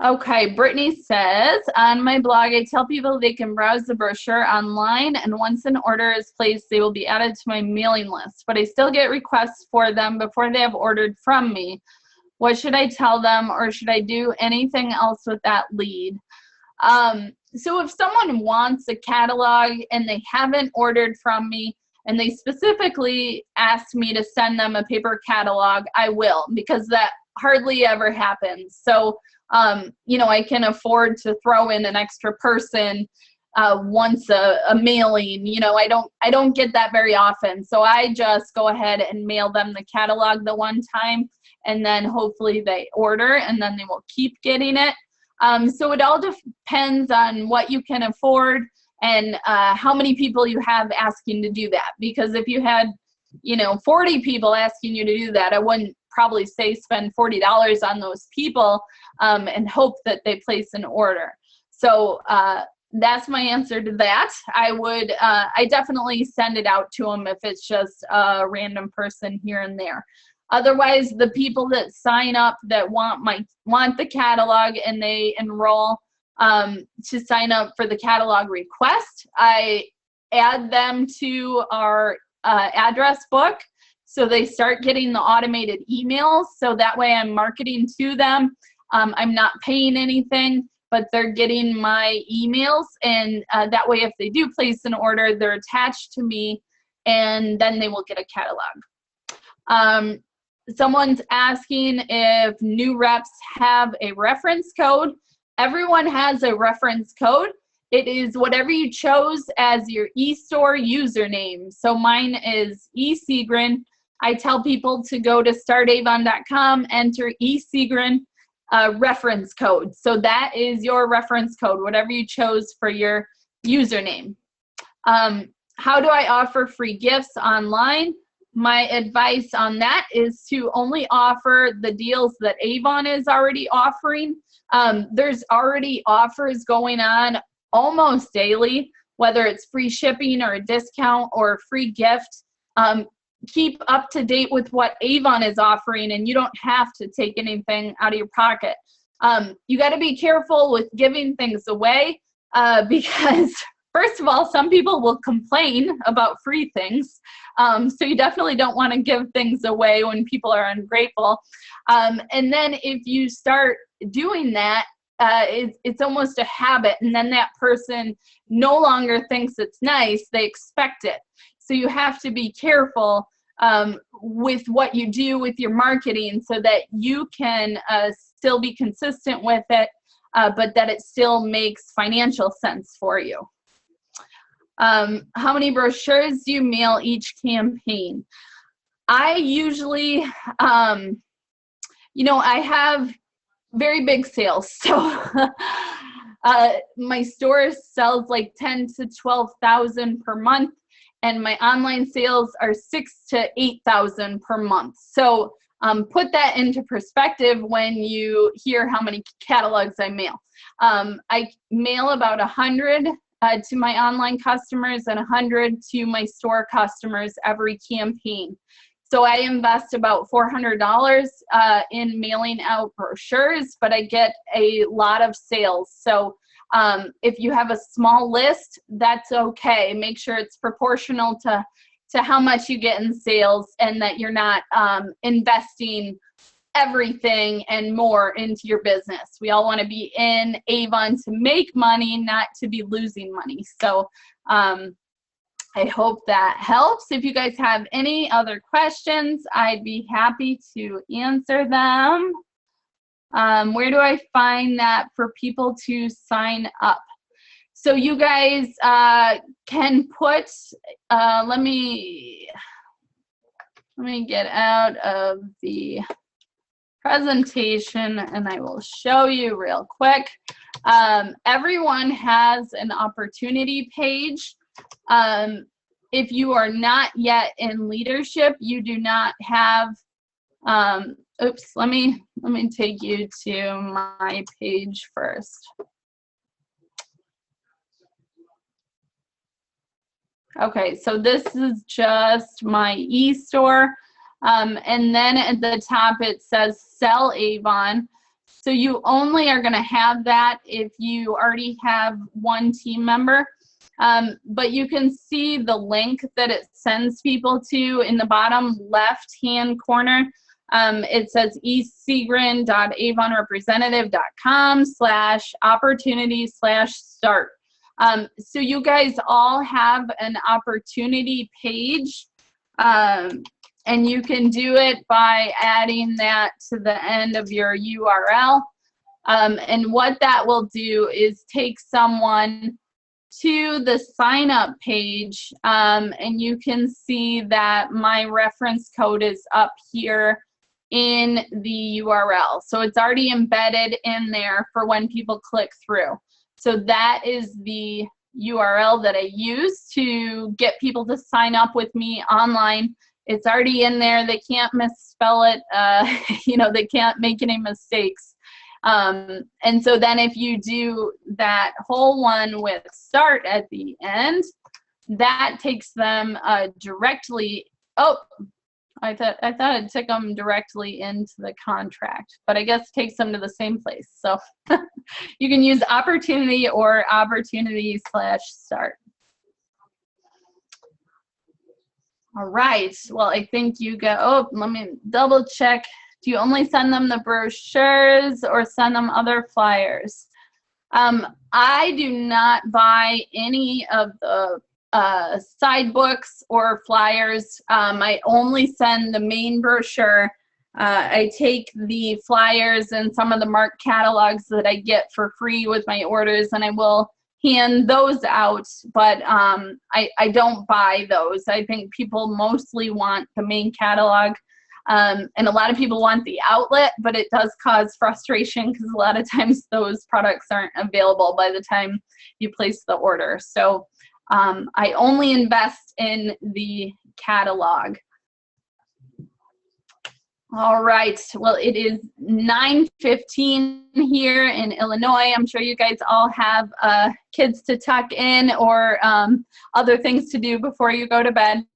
Okay, Brittany says, on my blog, I tell people they can browse the brochure online, and once an order is placed, they will be added to my mailing list. But I still get requests for them before they have ordered from me. What should I tell them, or should I do anything else with that lead? So if someone wants a catalog and they haven't ordered from me, and they specifically asked me to send them a paper catalog, I will, because that hardly ever happens. So, I can afford to throw in an extra person once a mailing. I don't get that very often. So I just go ahead and mail them the catalog the one time, and then hopefully they order, and then they will keep getting it. So it all depends on what you can afford and how many people you have asking to do that. Because if you had, 40 people asking you to do that, I wouldn't probably say spend $40 on those people and hope that they place an order. So that's my answer to that. I definitely send it out to them if it's just a random person here and there. Otherwise, the people that sign up that want the catalog and they enroll to sign up for the catalog request, I add them to our address book, so they start getting the automated emails. So that way I'm marketing to them. I'm not paying anything, but they're getting my emails, and that way if they do place an order, they're attached to me, and then they will get a catalog. Someone's asking if new reps have a reference code. Everyone has a reference code. It is whatever you chose as your eStore username. So mine is eSegrin. I tell people to go to startavon.com, enter eSegrin reference code. So that is your reference code, whatever you chose for your username. How do I offer free gifts online? My advice on that is to only offer the deals that Avon is already offering. There's already offers going on almost daily, whether it's free shipping or a discount or a free gift. Keep up to date with what Avon is offering, and you don't have to take anything out of your pocket. You got to be careful with giving things away because first of all, some people will complain about free things. So you definitely don't want to give things away when people are ungrateful. And then if you start doing that, it's almost a habit, and then that person no longer thinks it's nice, they expect it. So you have to be careful with what you do with your marketing so that you can still be consistent with it, but that it still makes financial sense for you. How many brochures do you mail each campaign? I usually, you know, I have very big sales. So my store sells like 10 to 12,000 per month, and my online sales are 6,000 to 8,000 per month. So put that into perspective when you hear how many catalogs I mail. I mail about 100 to my online customers and 100 to my store customers every campaign. So I invest about $400 in mailing out brochures, but I get a lot of sales. So if you have a small list, that's okay. Make sure it's proportional to how much you get in sales, and that you're not investing everything and more into your business. We all want to be in Avon to make money, not to be losing money. So I hope that helps. If you guys have any other questions, I'd be happy to answer them. Where do I find that for people to sign up? So you guys can put, let me get out of the presentation and I will show you real quick. Everyone has an opportunity page. If you are not yet in leadership, you do not have, oops, let me take you to my page first. Okay, so this is just my e-store. And then at the top it says Sell Avon. So you only are going to have that if you already have one team member. But you can see the link that it sends people to in the bottom left-hand corner. It says eSegrin.avonrepresentative.com/opportunity/start. So you guys all have an opportunity page, and you can do it by adding that to the end of your URL. And what that will do is take someone to the sign up page, and you can see that my reference code is up here in the URL. So it's already embedded in there for when people click through. So that is the URL that I use to get people to sign up with me online. It's already in there. They can't misspell it. You know, they can't make any mistakes. And so then if you do that whole one with start at the end, that takes them directly, oh, I thought it took them directly into the contract, but I guess it takes them to the same place. So you can use opportunity or opportunity/start. All right, well, I think you go, oh, let me double check. Do you only send them the brochures or send them other flyers? I do not buy any of the side books or flyers. I only send the main brochure. I take the flyers and some of the marked catalogs that I get for free with my orders, and I will hand those out, but I don't buy those. I think people mostly want the main catalog. And a lot of people want the outlet, but it does cause frustration because a lot of times those products aren't available by the time you place the order. So I only invest in the catalog. All right, well, it is 9:15 here in Illinois. I'm sure you guys all have kids to tuck in or other things to do before you go to bed.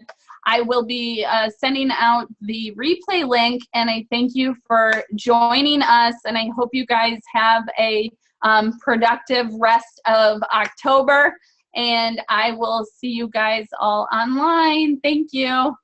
I will be sending out the replay link, and I thank you for joining us, and I hope you guys have a productive rest of October, and I will see you guys all online. Thank you.